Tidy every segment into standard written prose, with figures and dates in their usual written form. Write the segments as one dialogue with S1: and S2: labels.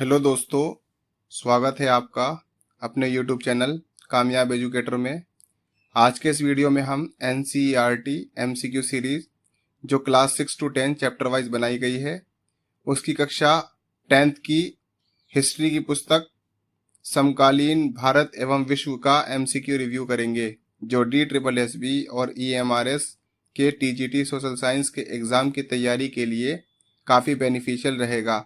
S1: Hello दोस्तों, स्वागत है आपका अपने YouTube चैनल कामयाब एजुकेटर में। आज के इस वीडियो में हम NCERT MCQ सीरीज जो क्लास 6 to 10 चैप्टर वाइज बनाई गई है उसकी कक्षा 10th की हिस्ट्री की पुस्तक समकालीन भारत एवं विश्व का MCQ रिव्यू करेंगे, जो DSSB और EMRS के TGT सोशल साइंस के एग्ज़ाम की तैयारी के लिए काफ़ी बेनिफिशियल रहेगा।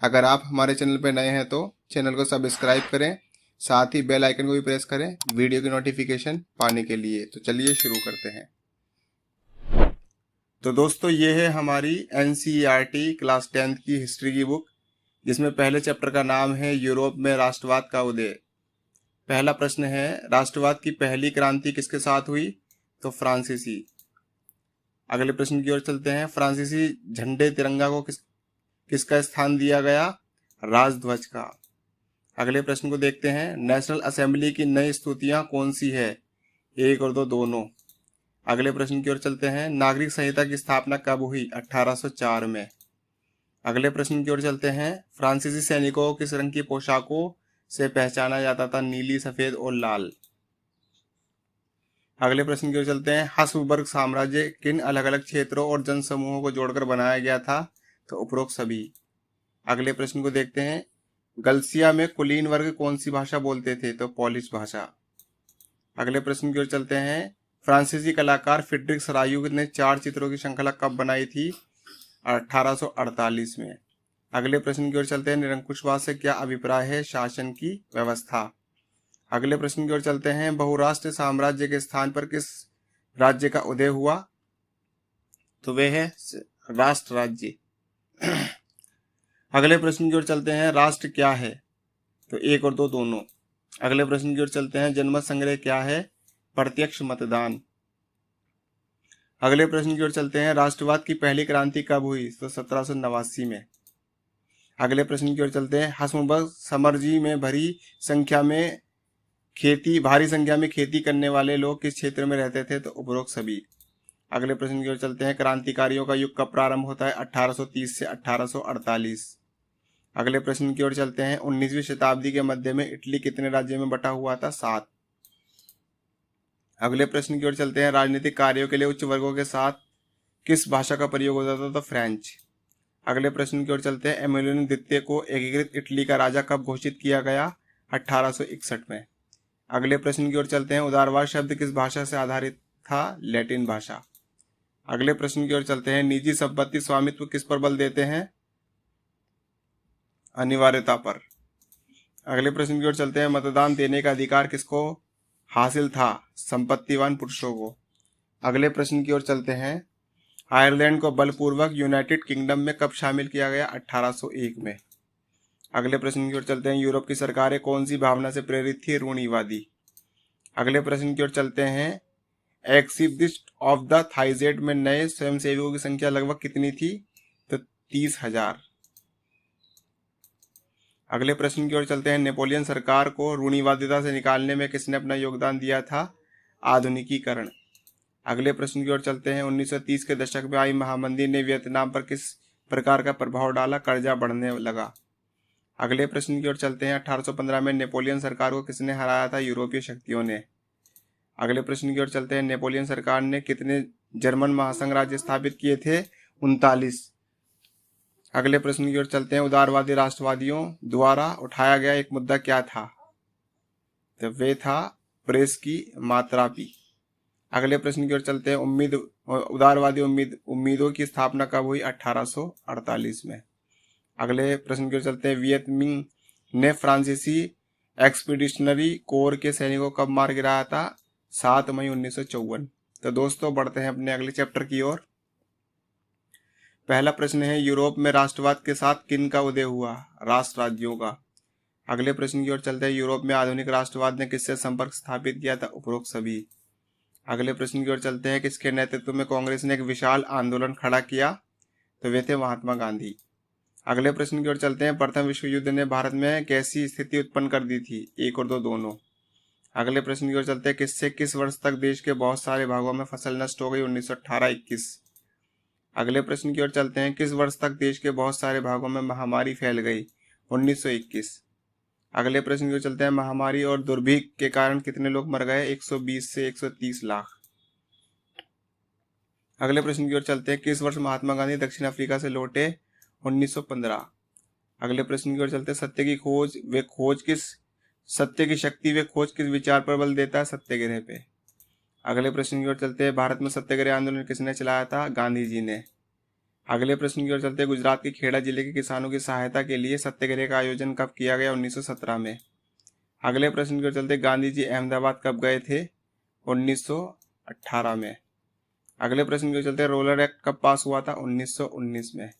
S1: अगर आप हमारे चैनल पर नए हैं तो चैनल को सब्सक्राइब करें, साथ ही बेल आइकन को भी प्रेस करें वीडियो की नोटिफिकेशन पाने के लिए। तो चलिए शुरू करते हैं। तो दोस्तों, ये है हमारी NCERT क्लास 10th की हिस्ट्री की बुक, जिसमें पहले चैप्टर का नाम है यूरोप में राष्ट्रवाद का उदय। पहला प्रश्न है, राष्ट्रवाद की पहली क्रांति किसके साथ हुई? तो फ्रांसीसी। अगले प्रश्न की ओर चलते हैं, फ्रांसीसी झंडे तिरंगा को किसका स्थान दिया गया? राजध्वज का। अगले प्रश्न को देखते हैं, नेशनल असेंबली की नई स्तुतियां कौन सी है? 1 और 2 दोनों। अगले प्रश्न की ओर चलते हैं, नागरिक संहिता की स्थापना कब हुई? 1804 में। अगले प्रश्न की ओर चलते हैं, फ्रांसीसी सैनिकों को किस रंग की पोशाकों से पहचाना जाता था? नीली, सफेद और लाल। अगले प्रश्न की ओर चलते हैं, हब्सबर्ग साम्राज्य किन अलग अलग क्षेत्रों और जनसमूहों को जोड़कर बनाया गया था? तो उपरोक्त सभी। अगले प्रश्न को देखते हैं, गलसिया में कुलीन वर्ग कौन सी भाषा बोलते थे? तो पोलिश भाषा। अगले प्रश्न की ओर चलते हैं, फ्रांसीसी कलाकार फ्रीडरिक सरायू ने 4 चित्रों की श्रृंखला कब बनाई थी? 1848 में। अगले प्रश्न की ओर चलते हैं, निरंकुशवाद से क्या अभिप्राय है? शासन की व्यवस्था। अगले प्रश्न की ओर चलते हैं, बहुराष्ट्र साम्राज्य के स्थान पर किस राज्य का उदय हुआ? तो वे है राष्ट्र राज्य। अगले प्रश्न की ओर चलते हैं, राष्ट्र क्या है? तो 1 और 2 दोनों। अगले प्रश्न की ओर चलते हैं, जनमत संग्रह क्या है? प्रत्यक्ष मतदान। अगले प्रश्न की ओर चलते हैं, राष्ट्रवाद की पहली क्रांति कब हुई? तो 1789 में। अगले प्रश्न की ओर चलते हैं, हब्सबर्ग साम्राज्य में भारी संख्या में खेती करने वाले लोग किस क्षेत्र में रहते थे? तो उपरोक्त सभी। अगले प्रश्न की ओर चलते हैं, क्रांतिकारियों का युग कब प्रारंभ होता है? 1830 से 1848। अगले प्रश्न की ओर चलते हैं, 19वीं शताब्दी के मध्य में इटली कितने राज्यों में बटा हुआ था? 7। अगले प्रश्न की ओर चलते हैं, राजनीतिक कार्यों के लिए उच्च वर्गों के साथ किस भाषा का प्रयोग होता था? तो फ्रेंच। अगले प्रश्न की ओर चलते हैं, एमिलियन द्वितीय को एकीकृत इटली का राजा कब घोषित किया गया? 1861 में। अगले प्रश्न की ओर चलते हैं, उदारवाद शब्द किस भाषा से आधारित था? लैटिन भाषा। अगले प्रश्न की ओर चलते हैं, निजी संपत्ति स्वामित्व किस पर बल देते हैं? अनिवार्यता पर। अगले प्रश्न की ओर चलते हैं, मतदान देने का अधिकार किसको हासिल था? संपत्तिवान पुरुषों को। अगले प्रश्न की ओर चलते हैं, आयरलैंड को बलपूर्वक यूनाइटेड किंगडम में कब शामिल किया गया? 1801 में। अगले प्रश्न की ओर चलते हैं, यूरोप की सरकारें कौन सी भावना से प्रेरित थी? रूढ़िवादी। अगले प्रश्न की ओर चलते हैं, एक्सिबिस्ट ऑफ द थाइजेड में नए स्वयंसेवकों की संख्या लगभग कितनी थी? तो 30,000। अगले प्रश्न की ओर चलते हैं, नेपोलियन सरकार को रूढ़िवादिता से निकालने में किसने अपना योगदान दिया था? आधुनिकीकरण। अगले प्रश्न की ओर चलते हैं, 1930 के दशक में आई महामंदी ने वियतनाम पर किस प्रकार का प्रभाव डाला? कर्जा बढ़ने लगा। अगले प्रश्न की ओर चलते हैं, 1815 में नेपोलियन सरकार को किसने हराया था? यूरोपीय शक्तियों ने। अगले प्रश्न की ओर चलते हैं, नेपोलियन सरकार ने कितने जर्मन महासंघ राज्य स्थापित किए थे? 39। अगले प्रश्न की ओर चलते हैं, उदारवादी राष्ट्रवादियों द्वारा उठाया गया एक मुद्दा क्या था? तो वे था प्रेस की मात्रापी। अगले प्रश्न की ओर चलते हैं, उदारवादी उम्मीदों की स्थापना कब हुई? 1848 में। अगले प्रश्न की ओर चलते हैं, वियत मिंग ने फ्रांसीसी एक्सपीडिशनरी कोर के सैनिकों कब मार गिराया था? 7 मई 1954। तो दोस्तों, बढ़ते हैं अपने अगले चैप्टर की ओर। पहला प्रश्न है, यूरोप में राष्ट्रवाद के साथ किन का उदय हुआ? राष्ट्र राज्यों का। अगले प्रश्न की ओर चलते हैं, यूरोप में आधुनिक राष्ट्रवाद ने किससे संपर्क स्थापित किया था? उपरोक्त सभी। अगले प्रश्न की ओर चलते हैं, किसके नेतृत्व में कांग्रेस ने एक विशाल आंदोलन खड़ा किया? तो वे थे महात्मा गांधी। अगले प्रश्न की ओर चलते हैं, प्रथम विश्व युद्ध ने भारत में कैसी स्थिति उत्पन्न कर दी थी? 1 और 2 दोनों। अगले प्रश्न की ओर चलते हैं, किससे किस वर्ष तक देश के बहुत सारे भागों में फसल नष्ट हो गई? 1918-21। अगले प्रश्न की ओर चलते हैं, किस वर्ष तक देश के बहुत सारे भागों में महामारी फैल गई? 1921। अगले प्रश्न की ओर चलते हैं। महामारी और दुर्भिक्ष के कारण कितने लोग मर गए? 120 से 130 लाख। अगले प्रश्न की ओर चलते हैं। किस वर्ष महात्मा गांधी दक्षिण अफ्रीका से लौटे? 1915। अगले प्रश्न की ओर चलते हैं। सत्य की शक्ति व खोज किस विचार पर बल देता है? सत्याग्रह पे। अगले प्रश्न की ओर चलते हैं। भारत में सत्याग्रह आंदोलन किसने चलाया था? गांधी जी ने। अगले प्रश्न की ओर चलते हैं। गुजरात के खेड़ा जिले के किसानों की सहायता के लिए सत्याग्रह का आयोजन कब किया गया? 1917 में। अगले प्रश्न की ओर चलते हैं। गांधी जी अहमदाबाद कब गए थे? 1918 में। अगले प्रश्न की ओर चलते हैं। रोलर एक्ट कब पास हुआ था? 1919 में।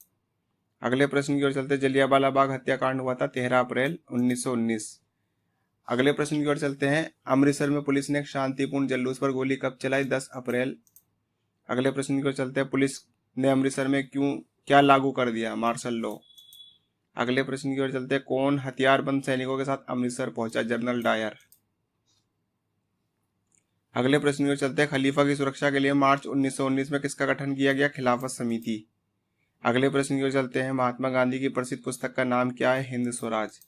S1: अगले प्रश्न की ओर चलते हैं। जलियांवाला बाग हत्याकांड हुआ था 13 अप्रैल 1919। अगले प्रश्न की ओर चलते हैं। अमृतसर में पुलिस ने एक शांतिपूर्ण जुलूस पर गोली कब चलाई? 10 अप्रैल। अगले प्रश्न की ओर चलते हैं। पुलिस ने अमृतसर में क्या लागू कर दिया? Martial law. अगले प्रश्न की ओर चलते हैं। कौन हथियारबंद सैनिकों के साथ अमृतसर पहुंचा? General Dyer. अगले प्रश्न की ओर चलते हैं। खलीफा की सुरक्षा के लिए मार्च 1919 में किसका गठन किया गया? खिलाफत समिति। अगले प्रश्न की ओर चलते हैं। महात्मा गांधी की प्रसिद्ध पुस्तक का नाम क्या है? हिंद स्वराज।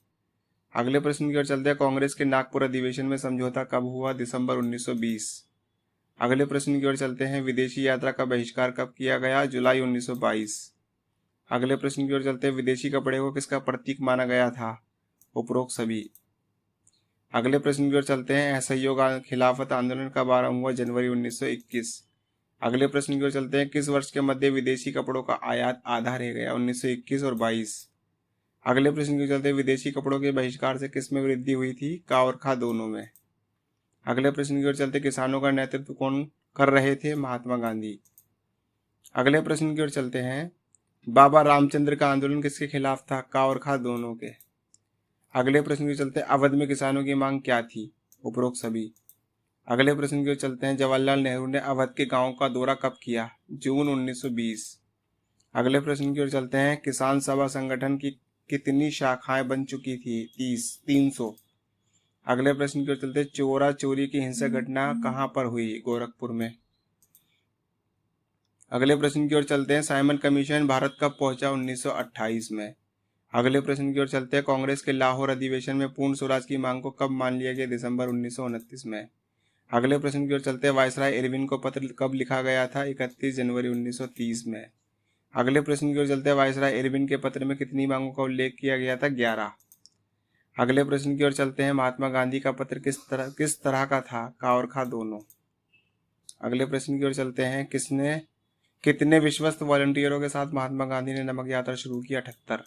S1: अगले प्रश्न की ओर चलते हैं। कांग्रेस के नागपुर अधिवेशन में समझौता कब हुआ? दिसंबर 1920। अगले प्रश्न की ओर चलते हैं। विदेशी यात्रा का बहिष्कार कब किया गया? जुलाई 1922। अगले प्रश्न की ओर चलते हैं। विदेशी कपड़े को किसका प्रतीक माना गया था? उपरोक्त सभी। अगले प्रश्न की ओर चलते हैं। असहयोग खिलाफत आंदोलन कब आरंभ हुआ? जनवरी 1921। अगले प्रश्न की ओर चलते हैं। किस वर्ष के मध्य विदेशी कपड़ों का आयात आधा रह गया? 1921 और 22। अगले प्रश्न की ओर चलते हैं। विदेशी कपड़ों के बहिष्कार से किस में वृद्धि हुई थी? का और खा दोनों में। अगले प्रश्न की ओर चलते हैं। किसानों का नेतृत्व कौन कर रहे थे? महात्मा गांधी। अगले प्रश्न की ओर चलते हैं। बाबा रामचंद्र का आंदोलन किसके खिलाफ था? का और खा दोनों के। अगले प्रश्न की ओर चलते हैं। अवध में किसानों की मांग क्या थी? उपरोक्त सभी। अगले प्रश्न की ओर चलते हैं। जवाहरलाल नेहरू ने अवध के गांव का दौरा कब किया? जून 1920। अगले प्रश्न की ओर चलते हैं। किसान सभा संगठन की कितनी शाखाएं बन चुकी थी? 300। अगले प्रश्न की ओर चलते हैं। चोरा चोरी की हिंसक घटना कहां पर हुई? गोरखपुर में। अगले प्रश्न की ओर चलते हैं। साइमन कमीशन भारत कब पहुंचा? 1928 में। अगले प्रश्न की ओर चलते हैं। कांग्रेस के लाहौर अधिवेशन में पूर्ण स्वराज की मांग को कब मान लिया गया? दिसंबर 1929 में। अगले प्रश्न की ओर चलते हैं। वायसराय इरविन को पत्र कब लिखा गया था? 31 जनवरी 1930 में। अगले प्रश्न की ओर चलते हैं। वायसराय इरविन के पत्र में कितनी मांगों का उल्लेख किया गया था? 11। अगले प्रश्न की ओर चलते हैं। महात्मा गांधी का पत्र किस तरह का था? का और खा दोनों। अगले प्रश्न की ओर चलते हैं। कितने विश्वस्त वॉलंटियरों के साथ महात्मा गांधी ने नमक यात्रा शुरू की? 78।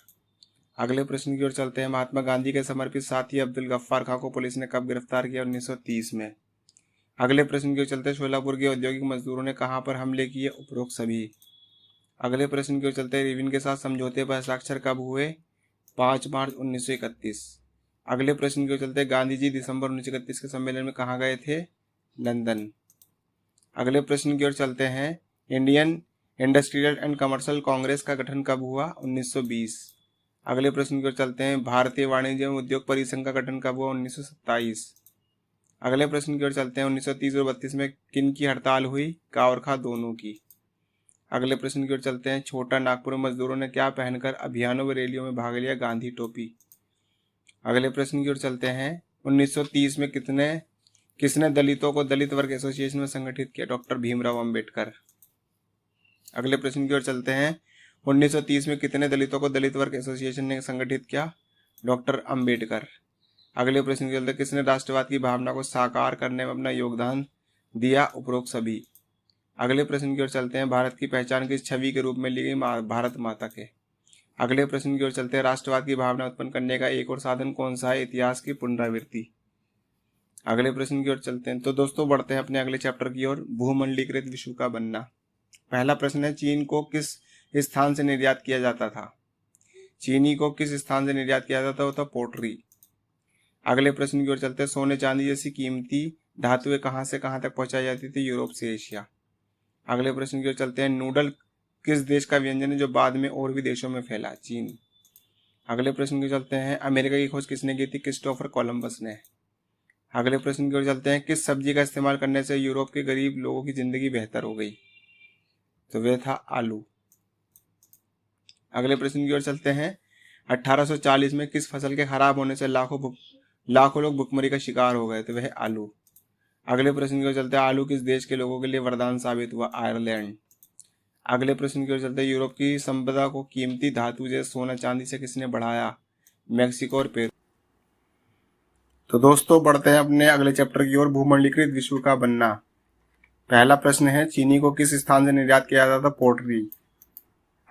S1: अगले प्रश्न की ओर चलते हैं। महात्मा गांधी के समर्पित साथी अब्दुल गफ्फार खां को पुलिस ने कब गिरफ्तार किया? 1930 में। अगले प्रश्न की ओर चलते हैं। शोलापुर के औद्योगिक मजदूरों ने कहां पर हमले किए? उपरोक्त सभी। अगले प्रश्न की ओर चलते हैं। इरविन के साथ समझौते पर हस्ताक्षर कब हुए? 5 मार्च 1931। अगले प्रश्न की ओर चलते हैं। गांधी जी दिसंबर 1931 के सम्मेलन में कहाँ गए थे? लंदन। अगले प्रश्न की ओर चलते हैं। Indian industrial and commercial Congress का गठन कब हुआ? 1920। अगले प्रश्न की ओर चलते हैं। भारतीय वाणिज्य एवं उद्योग परिसंघ का गठन कब हुआ? 1927। अगले प्रश्न की ओर चलते हैं। 1930 और 32 में किन की हड़ताल हुई? का और खा दोनों की। अगले प्रश्न की ओर चलते हैं। छोटा नागपुर में मजदूरों ने क्या पहनकर अभियानों व रैलियों में भाग लिया? गांधी टोपी। अगले प्रश्न की ओर चलते हैं। 1930 में किसने दलितों को दलित वर्ग एसोसिएशन में संगठित किया? डॉक्टर भीमराव अंबेडकर। अगले प्रश्न की ओर चलते हैं। 1930 में कितने दलितों को दलित वर्ग एसोसिएशन ने संगठित किया? डॉक्टर अंबेडकर। अगले प्रश्न की ओर चलते हैं। किसने राष्ट्रवाद की भावना को साकार करने में अपना योगदान दिया? उपरोक्त सभी। अगले प्रश्न की ओर चलते हैं। भारत की पहचान किस छवि के रूप में ली गई? भारत माता के। अगले प्रश्न की ओर चलते हैं। राष्ट्रवाद की भावना उत्पन्न करने का एक और साधन कौन सा है? इतिहास की पुनरावृत्ति। अगले प्रश्न की ओर चलते हैं। तो दोस्तों बढ़ते हैं अपने अगले चैप्टर की ओर। भूमंडलीकृत विश्व का बनना। पहला प्रश्न है। चीन को किस स्थान से निर्यात किया जाता था? चीनी को किस स्थान से निर्यात किया जाता? वो था पोर्टरी। अगले प्रश्न की ओर चलते हैं। सोने चांदी जैसी कीमती धातुएं कहां से कहां तक पहुंचाई जाती थी? यूरोप से एशिया। अगले प्रश्न की ओर चलते हैं। नूडल किस देश का व्यंजन है जो बाद में और भी देशों में फैला? चीन। अगले प्रश्न की चलते हैं। अमेरिका की खोज किसने की थी? क्रिस्टोफर कोलंबस ने। अगले प्रश्न की ओर चलते हैं। किस सब्जी का इस्तेमाल करने से यूरोप के गरीब लोगों की जिंदगी बेहतर हो गई? तो वह था आलू। अगले प्रश्न की ओर चलते हैं। 1840 में किस फसल के खराब होने से लाखों लोग भुखमरी का शिकार हो गए थे? वह आलू। अगले प्रश्न की ओर चलते हैं, आलू किस देश के लोगों के लिए वरदान साबित हुआ? आयरलैंड। अगले प्रश्न की ओर चलते हैं, यूरोप की संपदा को कीमती धातु जैसे सोना चांदी से किसने बढ़ाया? मैक्सिको और पेरू। तो दोस्तों बढ़ते हैं अपने अगले चैप्टर की ओर, भूमंडलीकृत विश्व का बनना। पहला प्रश्न है, चीनी को किस स्थान से निर्यात किया जाता था? पोर्टरी।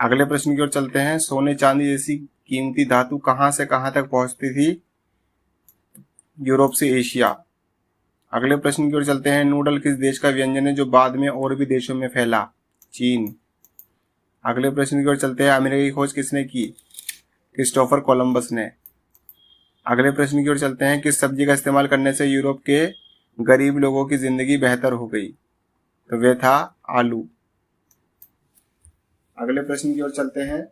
S1: अगले प्रश्न की ओर चलते हैं, सोने चांदी जैसी कीमती धातु कहां से कहां तक पहुंचती थी? यूरोप से एशिया। अगले प्रश्न की ओर चलते हैं, नूडल किस देश का व्यंजन है जो बाद में और भी देशों में फैला? चीन। अगले प्रश्न की ओर चलते हैं, अमेरिका की खोज किसने की? क्रिस्टोफर कोलंबस ने। अगले प्रश्न की ओर चलते हैं, किस सब्जी का इस्तेमाल करने से यूरोप के गरीब लोगों की जिंदगी बेहतर हो गई? तो वे था आलू। अगले प्रश्न की ओर चलते हैं,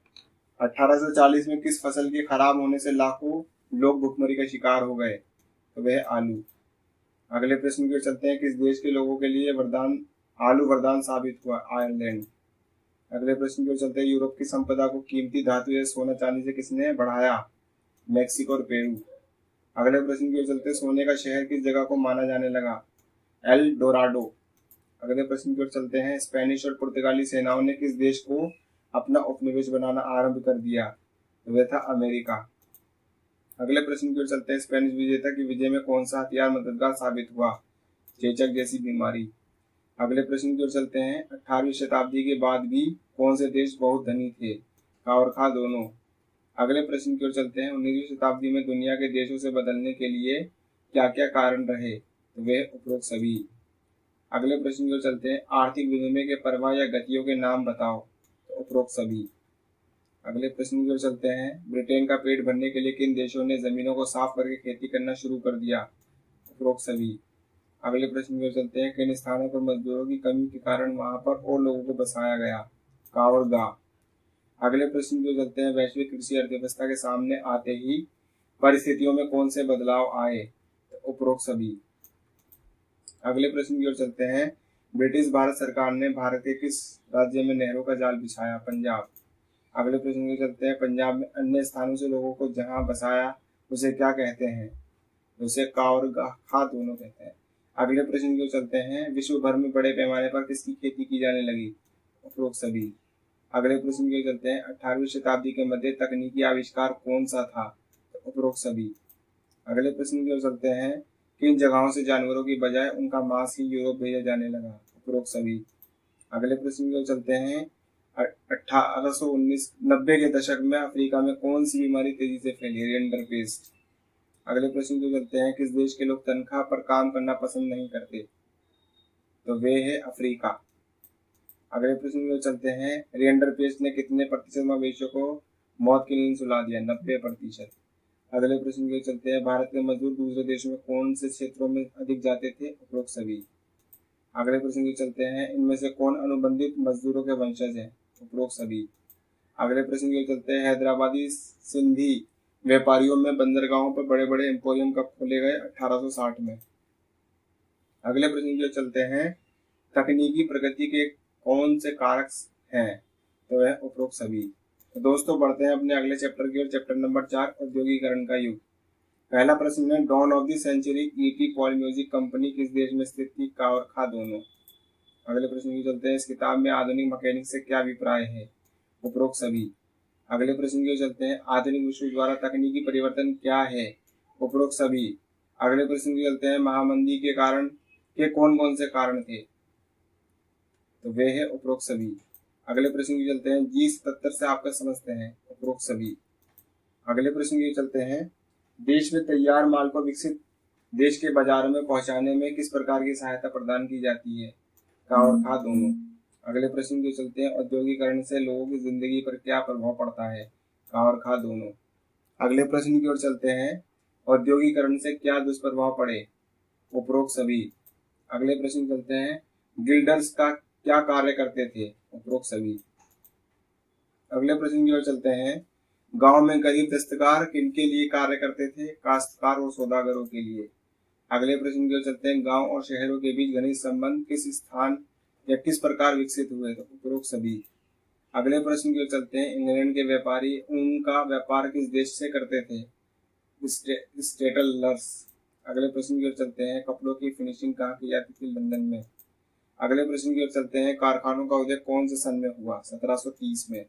S1: 1840 में किस फसल के खराब होने से लाखों लोग भुखमरी का शिकार हो गए? तो वह आलू। अगले प्रश्न की ओर चलते हैं, किस देश के लोगों के लिए आलू वरदान साबित हुआ? आयरलैंड। अगले प्रश्न की ओर चलते हैं, यूरोप की संपदा को कीमती धातु या सोना चांदी से किसने बढ़ाया? मैक्सिको और पेरू। अगले प्रश्न की ओर चलते हैं, सोने का शहर किस जगह को माना जाने लगा? L Dorado. अगले प्रश्न की ओर चलते हैं, स्पेनिश और पुर्तगाली सेनाओं ने किस देश को अपना उपनिवेश बनाना आरंभ कर दिया? तो वह था अमेरिका। अगले प्रश्न की ओर चलते हैं, स्पेनिश विजेता की विजय में कौन सा हथियार मददगार साबित हुआ? चेचक जैसी बीमारी। अगले प्रश्न की ओर चलते हैं, 18वीं शताब्दी के बाद भी कौन से देश बहुत धनी थे? का और खा दोनों। अगले प्रश्न की ओर चलते हैं, 19वीं शताब्दी में दुनिया के देशों से बदलने के लिए क्या क्या कारण रहे? तो वे उपरोक्त सभी। अगले प्रश्न की ओर चलते हैं, आर्थिक विनिमय के प्रवाह या गतियों के नाम बताओ? तो उपरोक्त सभी। अगले प्रश्न की ओर चलते हैं, ब्रिटेन का पेट भरने के लिए किन देशों ने जमीनों को साफ करके खेती करना शुरू कर दिया? उपरोक्त सभी। अगले प्रश्न की ओर चलते हैं, किन स्थानों पर मजदूरों की कमी के कारण वहां पर और लोगों को बसाया गया? का और गा। अगले प्रश्न की ओर चलते हैं, वैश्विक कृषि अर्थव्यवस्था के सामने आते ही परिस्थितियों में कौन से बदलाव आए? तो उपरोक्त सभी। अगले प्रश्न की ओर चलते हैं, ब्रिटिश भारत सरकार ने भारत के किस राज्य में नहरों का जाल बिछाया? पंजाब। अगले प्रश्न की ओर चलते हैं, पंजाब में अन्य स्थानों से लोगों को जहां बसाया उसे क्या कहते हैं? उसे का और खा दोनों कहते हैं। अगले प्रश्न की ओर चलते हैं, विश्व भर में बड़े पैमाने पर किसकी खेती की जाने लगी? उपरोक्त सभी। अगले प्रश्न की ओर चलते हैं, 18वीं शताब्दी के मध्य तकनीकी आविष्कार कौन सा था? तो उपरोक्त सभी। अगले प्रश्न की ओर चलते हैं, किन जगहों से जानवरों की बजाय उनका मांस ही यूरोप भेजा जाने लगा? उपरोक्त सभी। अगले प्रश्न की ओर चलते हैं, 1890 के दशक में अफ्रीका में कौन सी बीमारी तेजी से फैली? Rinder paste. अगले प्रश्न की ओर चलते हैं, किस देश के लोग तनख्वाह पर काम करना पसंद नहीं करते? तो वे है अफ्रीका। अगले प्रश्न की ओर चलते हैं, रिंडर पेस्ट ने कितने प्रतिशत मवेशियों को मौत की नींद सुला दिया? 90%। अगले प्रश्न की ओर चलते हैं, भारत के मजदूर दूसरे देशों में कौन से क्षेत्रों में अधिक जाते थे? उपरोक्त सभी। अगले प्रश्न की चलते हैं, इनमें से कौन अनुबंधित मजदूरों के वंशज हैं? उपरोक्त सभी। अगले प्रश्न की चलते हैं, हैदराबादी सिंधी व्यापारियों में बंदरगाहों पर बड़े बड़े एम्पोरियम कब खोले गए? 1860 में। अगले प्रश्न की चलते हैं, तकनीकी प्रगति के कौन से कारक हैं? तो वह उपरोक्त सभी। तो दोस्तों बढ़ते हैं अपने अगले चैप्टर की ओर, चैप्टर नंबर 4, औद्योगिकरण का युग। पहला प्रश्न है, dawn of the century ET Paul music company किस देश में स्थित थी? का और खा दोनों। अगले प्रश्न की चलते हैं, इस किताब में आधुनिक मैकेनिक्स से क्या अभिप्राय है? उपरोक्त सभी। अगले प्रश्न की चलते हैं, आधुनिक विश्व द्वारा तकनीकी परिवर्तन क्या है? उपरोक्त सभी। अगले प्रश्न की चलते हैं, महामंदी के कारण के कौन कौन से कारण थे? तो वे है उपरोक्त सभी। अगले प्रश्न की चलते हैं, G77 से आप क्या समझते हैं? उपरोक्त सभी। अगले प्रश्न की चलते हैं, देश में तैयार माल को विकसित देश के बाजारों में पहुंचाने में किस प्रकार की सहायता प्रदान की जाती है? का और खा दोनों। अगले प्रश्न की चलते हैं, औद्योगिकरण से लोगों की जिंदगी पर क्या प्रभाव पड़ता है? का और खा दोनों। अगले प्रश्न की ओर चलते हैं, औद्योगिकरण से क्या दुष्प्रभाव पड़े? उपरोक्त सभी। अगले प्रश्न चलते हैं, गिल्डर्स का क्या कार्य करते थे? उपरोक्त सभी। अगले प्रश्न की ओर चलते हैं, गांव में गरीब दस्तकार किनके लिए कार्य करते थे? काश्तकार और सौदागरों के लिए। अगले प्रश्न की ओर चलते हैं, गांव और शहरों के बीच घनिष्ठ संबंध किस स्थान या किस प्रकार विकसित हुए? तो उपरोक्त सभी। अगले प्रश्न की ओर चलते हैं। इंग्लैंड के व्यापारी ऊन का व्यापार किस देश से करते थे? स्टेटलर्स। अगले प्रश्न की ओर चलते हैं। कपड़ों की फिनिशिंग कहाँ की जाती थी? लंदन में। अगले प्रश्न की ओर चलते हैं। कारखानों का उदय कौन से सन में हुआ? 1730 में।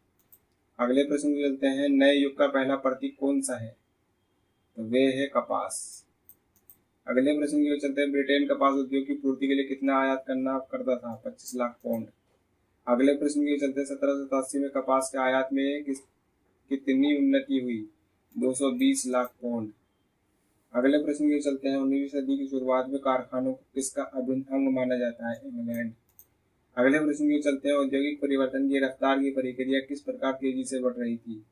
S1: अगले प्रश्न की ओर चलते हैं। नए युग का पहला प्रतीक कौन सा है? तो वे है कपास। अगले प्रश्न की ओर चलते हैं। ब्रिटेन कपास उद्योग की पूर्ति के लिए कितना आयात करता था? 25 लाख पाउंड। अगले प्रश्न की ओर चलते हैं। 1787 में कपास के आयात में कितनी उन्नति हुई? 220 लाख पाउंड। अगले प्रश्न की ओर चलते हैं। 19वीं सदी की शुरुआत में कारखानों को किसका अभिन्न अंग माना जाता है? इंग्लैंड। अगले प्रश्न की ओर चलते हैं। औद्योगिक परिवर्तन की रफ्तार की प्रक्रिया किस प्रकार तेजी से बढ़ रही थी?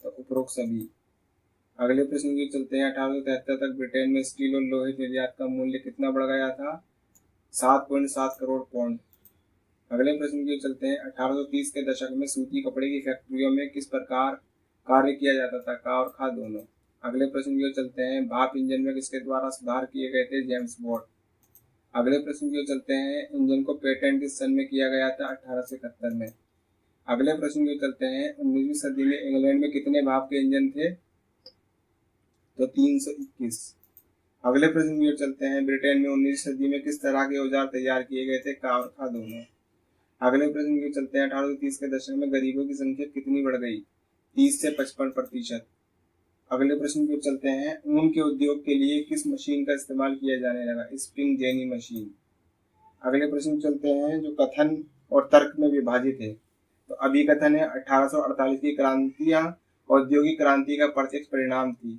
S1: तो उपरोक्त सभी। अगले प्रश्न की ओर चलते हैं। 1873 तक ब्रिटेन में स्टील और लोहे निर्यात का मूल्य कितना बढ़ गया था? 7.7 करोड़ पाउंड। अगले प्रश्न की ओर चलते हैं। 1830 के दशक में सूती कपड़े की फैक्ट्रियों में किस प्रकार कार्य किया जाता था? का और खा दोनों। अगले प्रश्न की ओर चलते हैं। भाप इंजन में किसके द्वारा सुधार किए गए थे? James Watt. अगले प्रश्न की ओर चलते हैं। इंजन को पेटेंट किस सन में किया गया था? 1871 में। अगले प्रश्न की ओर चलते हैं। 19वीं सदी में इंग्लैंड में कितने भाप के इंजन थे? तो 321। अगले प्रश्न की ओर चलते हैं। ब्रिटेन में 19वीं सदी में किस तरह के औजार तैयार किए गए थे? का और खा दोनों। अगले प्रश्न की ओर चलते हैं। 1830 के दशक में गरीबों की संख्या कितनी बढ़ गई? 30 से 55%। अगले प्रश्न की ओर चलते हैं। ऊन के उद्योग के लिए किस मशीन का इस्तेमाल किया जाने लगा? Spring jenny machine. अगले प्रश्न चलते हैं। जो कथन और तर्क में विभाजित है, तो अभिकथन है 1848 की क्रांतियां औद्योगिक क्रांति का प्रत्यक्ष परिणाम थी।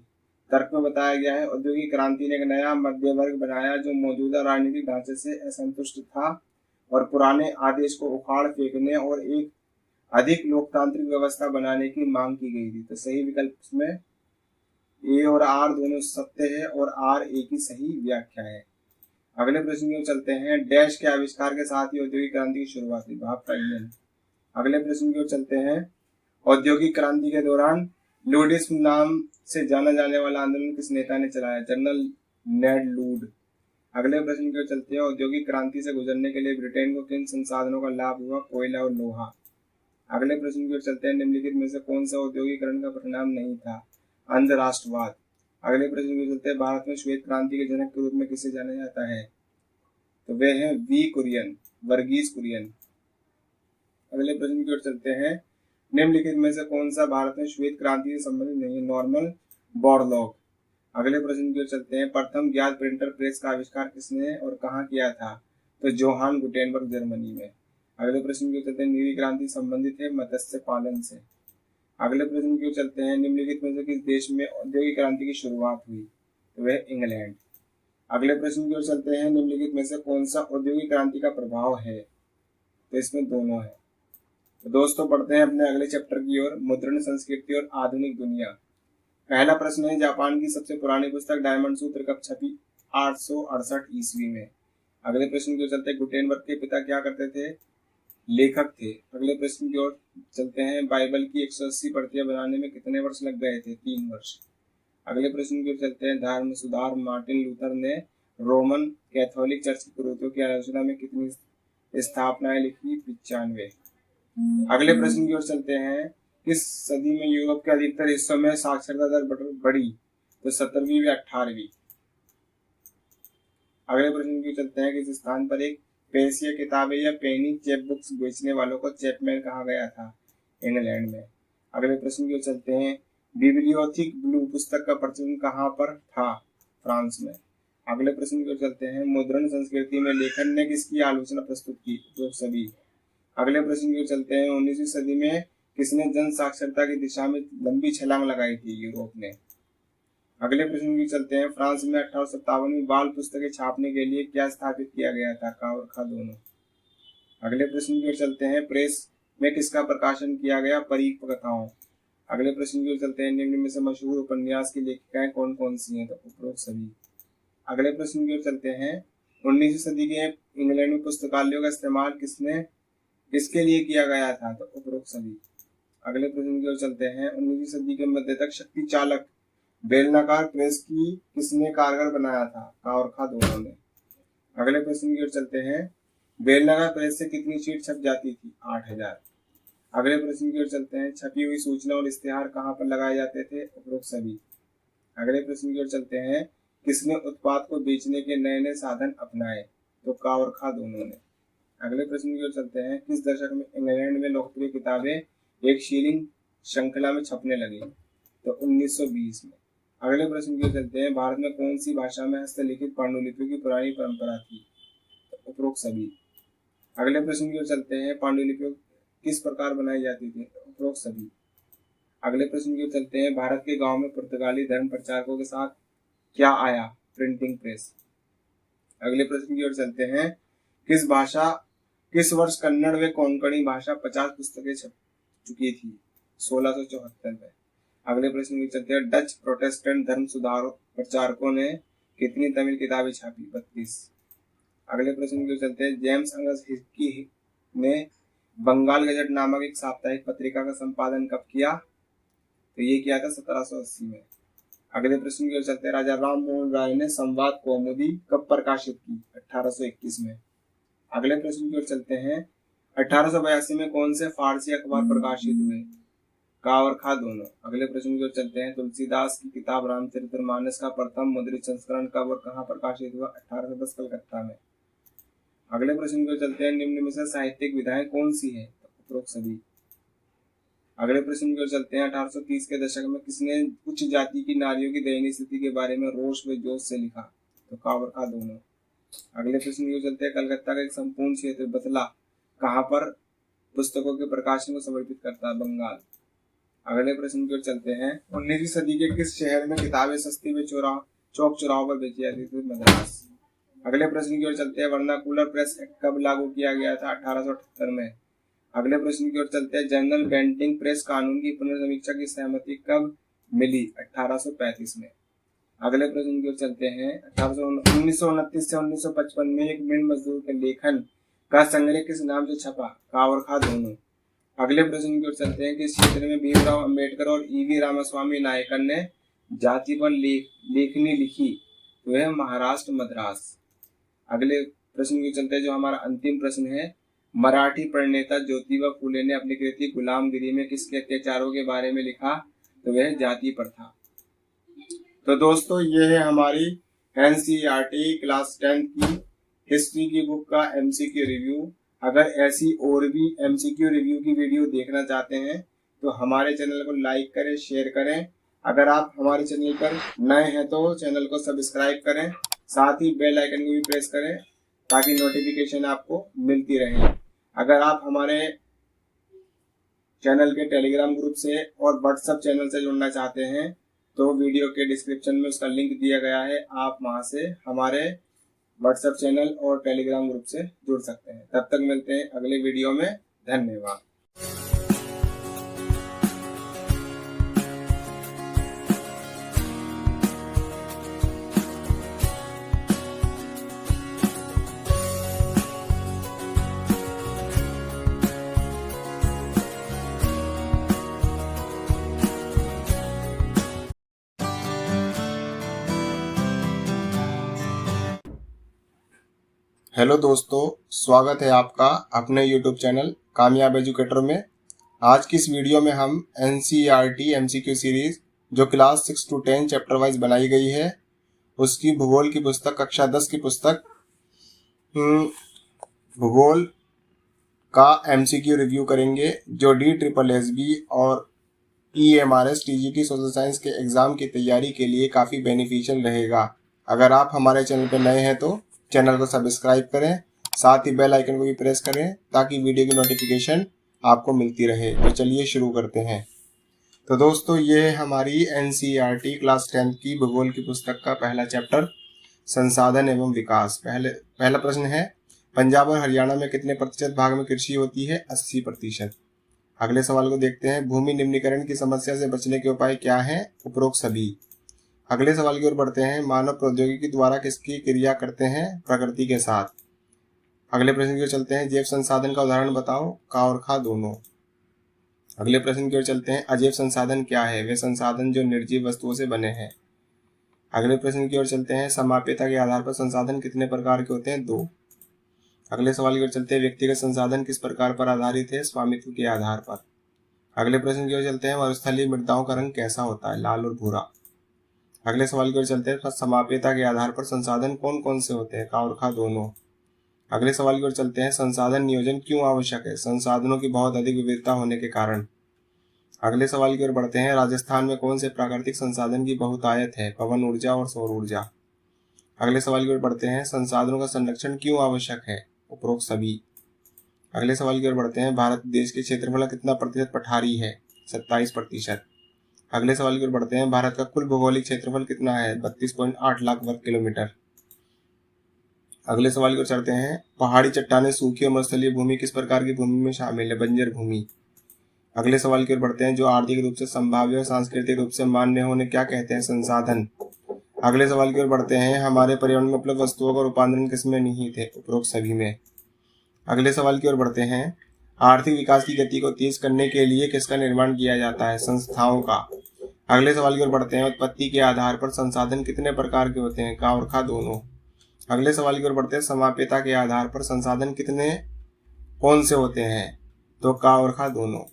S1: तर्क में बताया गया है औद्योगिक क्रांति ने एक नया मध्य वर्ग बनाया जो मौजूदा राजनीतिक ढांचे से असंतुष्ट था और पुराने आदेश को उखाड़ फेंकने और एक अधिक लोकतांत्रिक व्यवस्था बनाने की मांग की गई थी। तो सही विकल्प में ए और आर दोनों सत्य है और आर ए की सही व्याख्या है। अगले प्रश्न की ओर चलते हैं। डैश के आविष्कार के साथ ही औद्योगिक क्रांति की शुरुआत हुई? भाप का इंजन। अगले प्रश्न की ओर चलते हैं। औद्योगिक क्रांति के दौरान लूडिज्म नाम से जाना जाने वाला आंदोलन किस नेता ने चलाया? जनरल नेड लूड। अगले प्रश्न की ओर चलते हैं। औद्योगिक क्रांति से गुजरने के लिए ब्रिटेन को किन संसाधनों का लाभ हुआ? कोयला और लोहा। अगले प्रश्न की ओर चलते हैं। निम्नलिखित में से कौन सा औद्योगिकरण का परिणाम नहीं था? अंधराष्ट्रवाद। अगले प्रश्न की ओर चलते हैं। भारत में श्वेत क्रांति के जनक के रूप में किसे जाना जाता है? तो वे हैं वी कुरियन, वर्गीस कुरियन। अगले प्रश्न की ओर चलते हैं। निम्नलिखित में से कौन सा भारत में श्वेत क्रांति से संबंधित नहीं है? Norman Borlaug. अगले प्रश्न की ओर चलते हैं। प्रथम ज्ञात प्रिंटर प्रेस का आविष्कार किसने और कहाँ किया था? तो जोहान गुटेनबर्ग, जर्मनी में। अगले प्रश्न की ओर चलते हैं। नीली क्रांति संबंधित है मत्स्य पालन से। अगले प्रश्न की ओर चलते हैं। निम्नलिखित में से किस देश में औद्योगिक क्रांति की शुरुआत हुई? तो वह इंग्लैंड। अगले प्रश्न की ओर चलते हैं। निम्नलिखित में से कौन सा औद्योगिक क्रांति का प्रभाव है? तो इसमें दोनों है। तो दोस्तों पढ़ते हैं अपने अगले चैप्टर की ओर, मुद्रण संस्कृति और आधुनिक दुनिया। पहला प्रश्न है। जापान की सबसे पुरानी पुस्तक डायमंड सूत्र कब छपी? 868 ईस्वी में। अगले प्रश्न की ओर चलते हैं। गुटेनबर्ग के पिता क्या करते थे? लेखक थे। अगले प्रश्न की ओर चलते हैं। बाइबल की 180 प्रतियां बनाने में कितने वर्ष लग गए थे? 3 वर्ष। अगले प्रश्न की ओर चलते हैं। धर्म सुधार मार्टिन लूथर ने रोमन कैथोलिक चर्च की कुरीतियों की आलोचना में कितनी स्थापनाएं लिखी? 95। अगले प्रश्न की ओर चलते हैं। किस सदी में यूरोप के अधिकतर हिस्सों में साक्षरता दर बढ़ी? तो 17वीं व 18वीं। अगले प्रश्न की ओर चलते हैं। किस स्थान पर एक पेशिया किताबें या पेनी चैप बुक्स बेचने वालों को चैपमैन कहा गया था? इंग्लैंड में। अगले प्रश्न की ओर चलते हैं। बिब्लियोथिक ब्लू पुस्तक का प्रचलन कहाँ पर था? फ्रांस में। अगले प्रश्न की ओर चलते हैं। मुद्रण संस्कृति में लेखन ने किसकी आलोचना प्रस्तुत की? तो सभी। अगले प्रश्न की ओर चलते हैं। 19वीं सदी में किसने जन साक्षरता की दिशा में लंबी छलांग लगाई थी? यूरोप ने। अगले प्रश्न की चलते हैं। फ्रांस में 1857 में बाल पुस्तकें छापने के लिए क्या स्थापित किया गया था? का और खा दोनों। अगले प्रश्न की ओर चलते हैं। प्रेस में किसका प्रकाशन किया गया? परिपकथाओं। अगले प्रश्न की ओर चलते हैं। निम्न में से मशहूर उपन्यास की लेखिकाएं कौन कौन सी हैं? तो उपरोक्त सभी। अगले प्रश्न की ओर चलते हैं। 19वीं सदी के इंग्लैंड में पुस्तकालयों का इस्तेमाल किसके लिए किया गया था? तो उपरोक्त सभी। अगले प्रश्न की ओर चलते हैं। 19वीं सदी के मध्य तक शक्ति चालक बेलनाकार प्रेस की किसने कारगर बनाया था? का और खा दोनों ने। अगले प्रश्न की ओर चलते हैं। बेलनाकार प्रेस से कितनी शीट छप जाती थी? 8000। अगले प्रश्न की ओर चलते हैं। छपी हुई सूचना और इश्तेहार कहाँ पर लगाए जाते थे? उपरोक्त सभी। अगले प्रश्न की ओर चलते हैं। किसने उत्पाद को बेचने के नए नए साधन अपनाए? तो का और खा दोनों ने। अगले प्रश्न की ओर चलते हैं। किस दशक में इंग्लैंड में लोकप्रिय किताबें एक शीलिंग श्रृंखला में छपने लगी? तो 1920 में। अगले प्रश्न की ओर चलते हैं। भारत में कौन सी भाषा में हस्तलिखित पांडुलिपियों की पुरानी परंपरा थी? तो उपरोक्त सभी। अगले प्रश्न की ओर चलते हैं। पांडुलिपियों किस प्रकार बनाई जाती थी? तो उपरोक्त सभी। अगले प्रश्न की ओर चलते हैं। भारत के गांव में पुर्तगाली धर्म प्रचारकों के साथ क्या आया? Printing press. अगले प्रश्न की ओर चलते हैं। किस वर्ष कन्नड़ व कोंकणी भाषा 50 पुस्तकें छप चुकी थी? 1674 में। अगले प्रश्न की ओर चलते हैं। डच प्रोटेस्टेंट धर्म सुधार प्रचारकों ने कितनी तमिल किताबें छापी? 32। अगले प्रश्न की ओर चलते हैं। जेम्स अंगस हिक्की ने बंगाल गजट नामक एक साप्ताहिक पत्रिका का संपादन कब किया? तो ये किया था 1780 में। अगले प्रश्न की ओर चलते हैं। राजा राम मोहन राय ने संवाद कौमुदी कब प्रकाशित की? 1821 में। अगले प्रश्न की ओर चलते हैं। 1882 में कौन से फारसी अखबार प्रकाशित हुए? का और खा दोनों। अगले प्रश्न की ओर चलते हैं। तुलसीदास की किताब रामचरितमानस का प्रथम मुद्रित संस्करण कब और कहाँ प्रकाशित हुआ? 1810 कलकत्ता में। अगले प्रश्न की ओर चलते हैं। निम्न में से साहित्यिक विधाएं कौन सी है? उपरोक्त सभी। अगले प्रश्न की ओर चलते हैं। 1830 के दशक में किसने उच्च जाति की नारियों की दयनीय स्थिति के बारे में रोष व जोश से लिखा? तो का और खा दोनों। अगले प्रश्न की ओर चलते हैं। कलकत्ता का एक संपूर्ण क्षेत्र बतला कहाँ पर पुस्तकों के प्रकाशन को समर्पित करता है? बंगाल। अगले प्रश्न की ओर चलते हैं। 19वीं सदी के किस शहर में किताबें सस्ती व चौक चौराहों पर बेची जाती थी? मद्रास। अगले प्रश्न की ओर चलते हैं। वर्नाकुलर प्रेस एक्ट कब लागू किया गया था? 1878 में। अगले प्रश्न की ओर चलते हैं। जनरल प्रिंटिंग प्रेस कानून की पुनर्समीक्षा की सहमति कब मिली? 1835 में। अगले प्रश्न की ओर चलते हैं। 1929 से 1955 में एक मिल मजदूर के लेखन का संग्रह किस नाम से छपा? का और खा दोनों। अगले प्रश्न की ओर चलते हैं। किस क्षेत्र में भीमराव अंबेडकर और ईवी रामास्वामी नायकर ने जाति पर लेखनी लिखी? तो है महाराष्ट्र, मद्रास। अगले प्रश्न की चलते हैं। जो हमारा अंतिम प्रश्न है। मराठी प्रणेता ज्योतिबा फूले ने अपनी कृति गुलामगिरी में किसके अत्याचारों के बारे में लिखा? तो वह जाति प्रथा। तो दोस्तों ये है हमारी एनसीईआरटी क्लास 10 की हिस्ट्री की बुक का एमसीक्यू रिव्यू। अगर ऐसी और भी एमसीक्यू रिव्यू की वीडियो देखना चाहते हैं तो हमारे चैनल को लाइक करें, शेयर करें। अगर आप हमारे चैनल पर नए हैं तो चैनल को सब्सक्राइब करें, साथ ही बेल आइकन को भी प्रेस करें ताकि नोटिफिकेशन आपको मिलती रहे। अगर आप हमारे चैनल के टेलीग्राम ग्रुप से और व्हाट्सएप चैनल से जुड़ना चाहते हैं तो वीडियो के डिस्क्रिप्शन में उसका लिंक दिया गया है। आप वहां से हमारे व्हाट्सएप चैनल और टेलीग्राम ग्रुप से जुड़ सकते हैं। तब तक मिलते हैं अगले वीडियो में। धन्यवाद। हेलो दोस्तों, स्वागत है आपका अपने YouTube चैनल कामयाब एजुकेटर में। आज की इस वीडियो में हम NCERT MCQ सीरीज जो क्लास 6 to 10 चैप्टर वाइज बनाई गई है उसकी भूगोल की पुस्तक कक्षा 10 की पुस्तक भूगोल का MCQ रिव्यू करेंगे जो DSSB और EMRS TGT सोशल साइंस के एग्जाम की तैयारी के लिए काफ़ी बेनिफिशियल रहेगा। अगर आप हमारे चैनल पर नए हैं तो चैनल को सब्सक्राइब करें, साथ ही बेल आइकन को भी प्रेस करें ताकि वीडियो की नोटिफिकेशन आपको मिलती रहे। तो चलिए शुरू करते हैं। तो दोस्तों ये है हमारी NCERT क्लास 10 की भूगोल की पुस्तक का पहला चैप्टर संसाधन एवं विकास। पहला प्रश्न है, पंजाब और हरियाणा में कितने प्रतिशत भाग में कृषि होती है? 80%। अगले सवाल को देखते हैं। भूमि निम्नीकरण की समस्या से बचने के उपाय क्या हैं? उपरोक्त सभी। अगले सवाल की ओर बढ़ते हैं। मानव प्रौद्योगिकी द्वारा किसकी क्रिया करते हैं? प्रकृति के साथ। अगले प्रश्न की ओर चलते हैं। जैव संसाधन का उदाहरण बताओ? का और खा दोनों। अगले प्रश्न की ओर चलते हैं। अजैव संसाधन क्या है? वे संसाधन जो निर्जीव वस्तुओं से बने हैं। अगले प्रश्न की ओर चलते हैं। समाप्यता के आधार पर संसाधन कितने प्रकार के होते हैं? 2। अगले सवाल की ओर चलते हैं, व्यक्तिगत संसाधन किस प्रकार पर आधारित है? स्वामित्व के आधार पर। अगले प्रश्न की ओर चलते हैं, मरुस्थलीय मृदाओं का रंग कैसा होता है? लाल और भूरा। अगले सवाल की ओर चलते हैं, समाप्यता के आधार पर संसाधन कौन कौन से होते हैं? का और खा दोनों। अगले सवाल की ओर चलते हैं, संसाधन नियोजन क्यों आवश्यक है? संसाधनों की बहुत अधिक विविधता होने के कारण। अगले सवाल की ओर बढ़ते हैं, राजस्थान में कौन से प्राकृतिक संसाधन की बहुतायत है? पवन ऊर्जा और सौर ऊर्जा। अगले सवाल की ओर बढ़ते हैं, संसाधनों का संरक्षण क्यों आवश्यक है? उपरोक्त सभी। अगले सवाल की ओर बढ़ते हैं, भारत देश के क्षेत्रफल का कितना प्रतिशत पठारी है? 27%। अगले सवाल की ओर बढ़ते हैं, भारत का कुल भौगोलिक क्षेत्रफल कितना है? 32.8 लाख वर्ग किलोमीटर। अगले सवाल की ओर चलते हैं, पहाड़ी चट्टानें, सूखी और मरुस्थलीय भूमि किस प्रकार की भूमि में शामिल है? बंजर भूमि। अगले सवाल की ओर बढ़ते हैं, जो आर्थिक रूप से संभाव्य और सांस्कृतिक रूप से मान्य होने क्या कहते हैं? संसाधन। अगले सवाल की ओर बढ़ते हैं, हमारे पर्यावरण में उपलब्ध वस्तुओं का रूपांतरण किसमें निहित है? उपरोक्त सभी में। अगले सवाल की ओर बढ़ते हैं, आर्थिक विकास की गति को तेज करने के लिए किसका निर्माण किया जाता है? संस्थाओं का। अगले सवाल की ओर बढ़ते हैं, उत्पत्ति के आधार पर संसाधन कितने प्रकार के होते हैं? का और खा दोनों। अगले सवाल की ओर बढ़ते हैं, समाप्यता के आधार पर संसाधन कितने कौन से होते हैं? तो का और खा दोनों।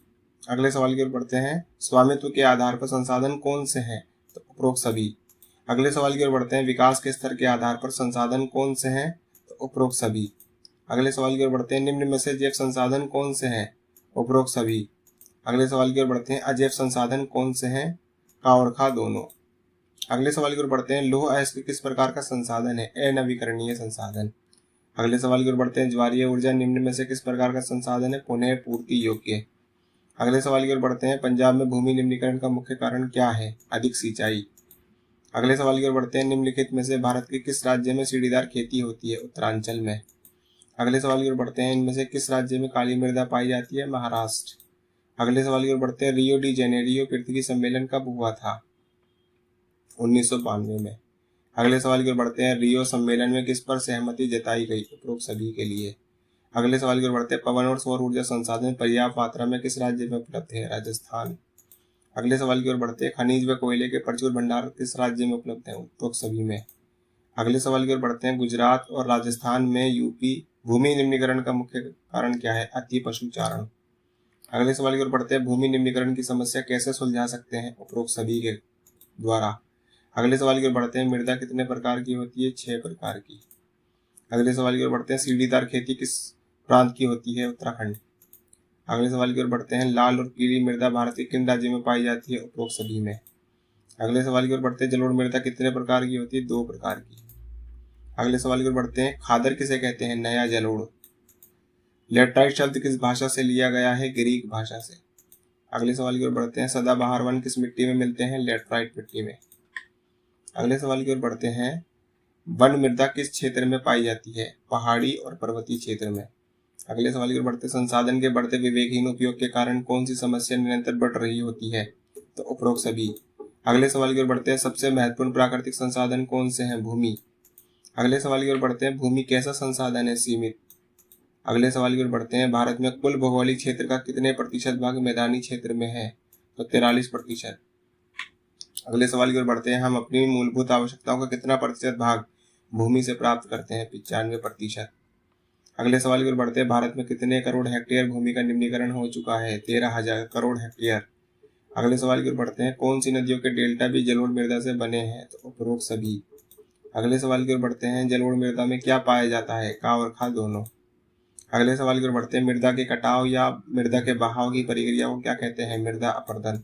S1: अगले सवाल की ओर बढ़ते हैं, स्वामित्व के आधार पर संसाधन कौन से हैं? तो उपरोक्त सभी। अगले सवाल की ओर बढ़ते हैं, विकास के स्तर के आधार पर संसाधन कौन से हैं? तो उपरोक्त सभी। अगले सवाल की ओर बढ़ते हैं, निम्न में से जैव संसाधन कौन से हैं? उपरोक्त सभी। अगले सवाल की ओर बढ़ते हैं, अजैव संसाधन कौन से हैं? का और खा दोनों। अगले सवाल की ओर बढ़ते हैं, लौह अयस्क किस प्रकार का संसाधन है? अनवीकरणीय संसाधन। अगले सवाल की ओर बढ़ते हैं, ज्वारीय ऊर्जा निम्न में से किस प्रकार का संसाधन है? पुनः पूर्ति योग्य। अगले सवाल की ओर बढ़ते हैं, पंजाब में भूमि निम्नीकरण का मुख्य कारण क्या है? अधिक सिंचाई। अगले सवाल की ओर बढ़ते हैं, निम्नलिखित में से भारत के किस राज्य में सीढ़ीदार खेती होती है? उत्तरांचल में। अगले सवाल की ओर बढ़ते हैं, इनमें से किस राज्य में काली मृदा पाई जाती है? महाराष्ट्र। अगले सवाल की ओर बढ़ते हैं, रियो डी जेनेरियो पृथ्वी सम्मेलन कब हुआ था? 1992 में। अगले सवाल की ओर बढ़ते हैं, रियो सम्मेलन में किस पर सहमति जताई गई? उपरोक्त सभी के लिए। अगले सवाल की ओर बढ़ते हैं, पवन और सौर ऊर्जा संसाधन पर्याप्त मात्रा में किस राज्य में उपलब्ध है? राजस्थान। अगले सवाल की ओर बढ़ते हैं, खनिज व कोयले के प्रचुर भंडार किस राज्य में उपलब्ध है? उपरोक्त सभी में। अगले सवाल की ओर बढ़ते हैं, गुजरात और राजस्थान में यूपी भूमि निम्नीकरण का मुख्य कारण क्या है? अति पशुचारण। अगले सवाल की ओर बढ़ते हैं, भूमि निम्नीकरण की समस्या कैसे सुलझा सकते हैं? उपरोक्त सभी के द्वारा। अगले सवाल की ओर बढ़ते हैं, मृदा कितने प्रकार की होती है? 6 प्रकार की। अगले सवाल की ओर बढ़ते हैं, सीढ़ीदार खेती किस प्रांत की होती है? उत्तराखंड। अगले सवाल की ओर बढ़ते हैं, लाल और पीली मृदा भारत के किन राज्यों में पाई जाती है? उपरोक्त सभी में। अगले सवाल की ओर बढ़ते हैं, जलोढ़ मृदा कितने प्रकार की होती है? 2 प्रकार की। अगले सवाल की ओर बढ़ते हैं, खादर किसे कहते हैं? नया जलोढ़। लेटराइट शब्द किस भाषा से लिया गया है? ग्रीक भाषा से। अगले सवाल की ओर बढ़ते हैं, सदाबहार वन किस मिट्टी में मिलते हैं? लेटराइट मिट्टी में। अगले सवाल की ओर बढ़ते हैं, वन मृदा किस क्षेत्र में पाई जाती है? पहाड़ी और पर्वतीय क्षेत्र में। अगले सवाल की ओर बढ़ते, संसाधन के बढ़ते विवेकहीन उपयोग के कारण कौन सी समस्या निरंतर बढ़ रही होती है? तो उपरोक्त सभी। अगले सवाल की ओर बढ़ते हैं, सबसे महत्वपूर्ण प्राकृतिक संसाधन कौन से हैं? भूमि। अगले सवाल की ओर बढ़ते हैं, भूमि कैसा संसाधन है? सीमित। अगले सवाल की ओर बढ़ते हैं, भारत में कुल भौगोलिक क्षेत्र का कितने प्रतिशत भाग मैदानी क्षेत्र में है? तो 43%। अगले सवाल की ओर बढ़ते हैं, हम अपनी मूलभूत आवश्यकताओं का कितना प्रतिशत भाग भूमि से प्राप्त करते हैं? 95%। अगले सवाल की ओर बढ़ते हैं, भारत में कितने करोड़ हेक्टेयर भूमि का निम्नीकरण हो चुका है? 13,000 करोड़ हेक्टेयर। अगले सवाल की ओर बढ़ते हैं, कौन सी नदियों के डेल्टा भी जलोढ़ मृदा से बने हैं? तो उपरोक्त सभी। अगले सवाल की ओर बढ़ते हैं, जलोढ़ मृदा में क्या पाया जाता है? का और खा दोनों। अगले सवाल की ओर बढ़ते हैं, मृदा के कटाव या मृदा के बहाव की प्रक्रिया को क्या कहते हैं? मृदा अपरदन।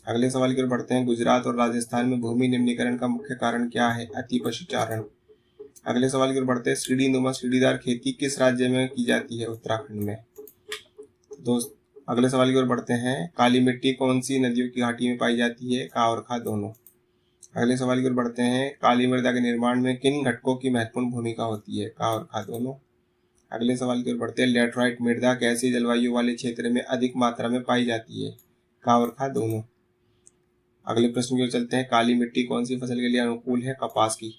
S1: अगले सवाल की ओर बढ़ते हैं, गुजरात और राजस्थान में भूमि निम्नीकरण का मुख्य कारण क्या है? अति पशुचारण। अगले सवाल की ओर बढ़ते हैं, सीढ़ीनुमा सीढ़ीदार खेती किस राज्य में की जाती है? उत्तराखंड में। दोस्त अगले सवाल की ओर बढ़ते हैं, काली मिट्टी कौन सी नदियों की घाटी में पाई जाती है? का और खा दोनों। अगले सवाल की ओर बढ़ते हैं, काली मृदा के निर्माण में किन घटकों की महत्वपूर्ण भूमिका होती है? का और खा दोनों। अगले सवाल की ओर बढ़ते हैं, लेटराइट मृदा कैसी जलवायु वाले क्षेत्र में अधिक मात्रा में पाई जाती है? का और खा दोनों। अगले प्रश्न की ओर चलते हैं, काली मिट्टी कौन सी फसल के लिए अनुकूल है? कपास की।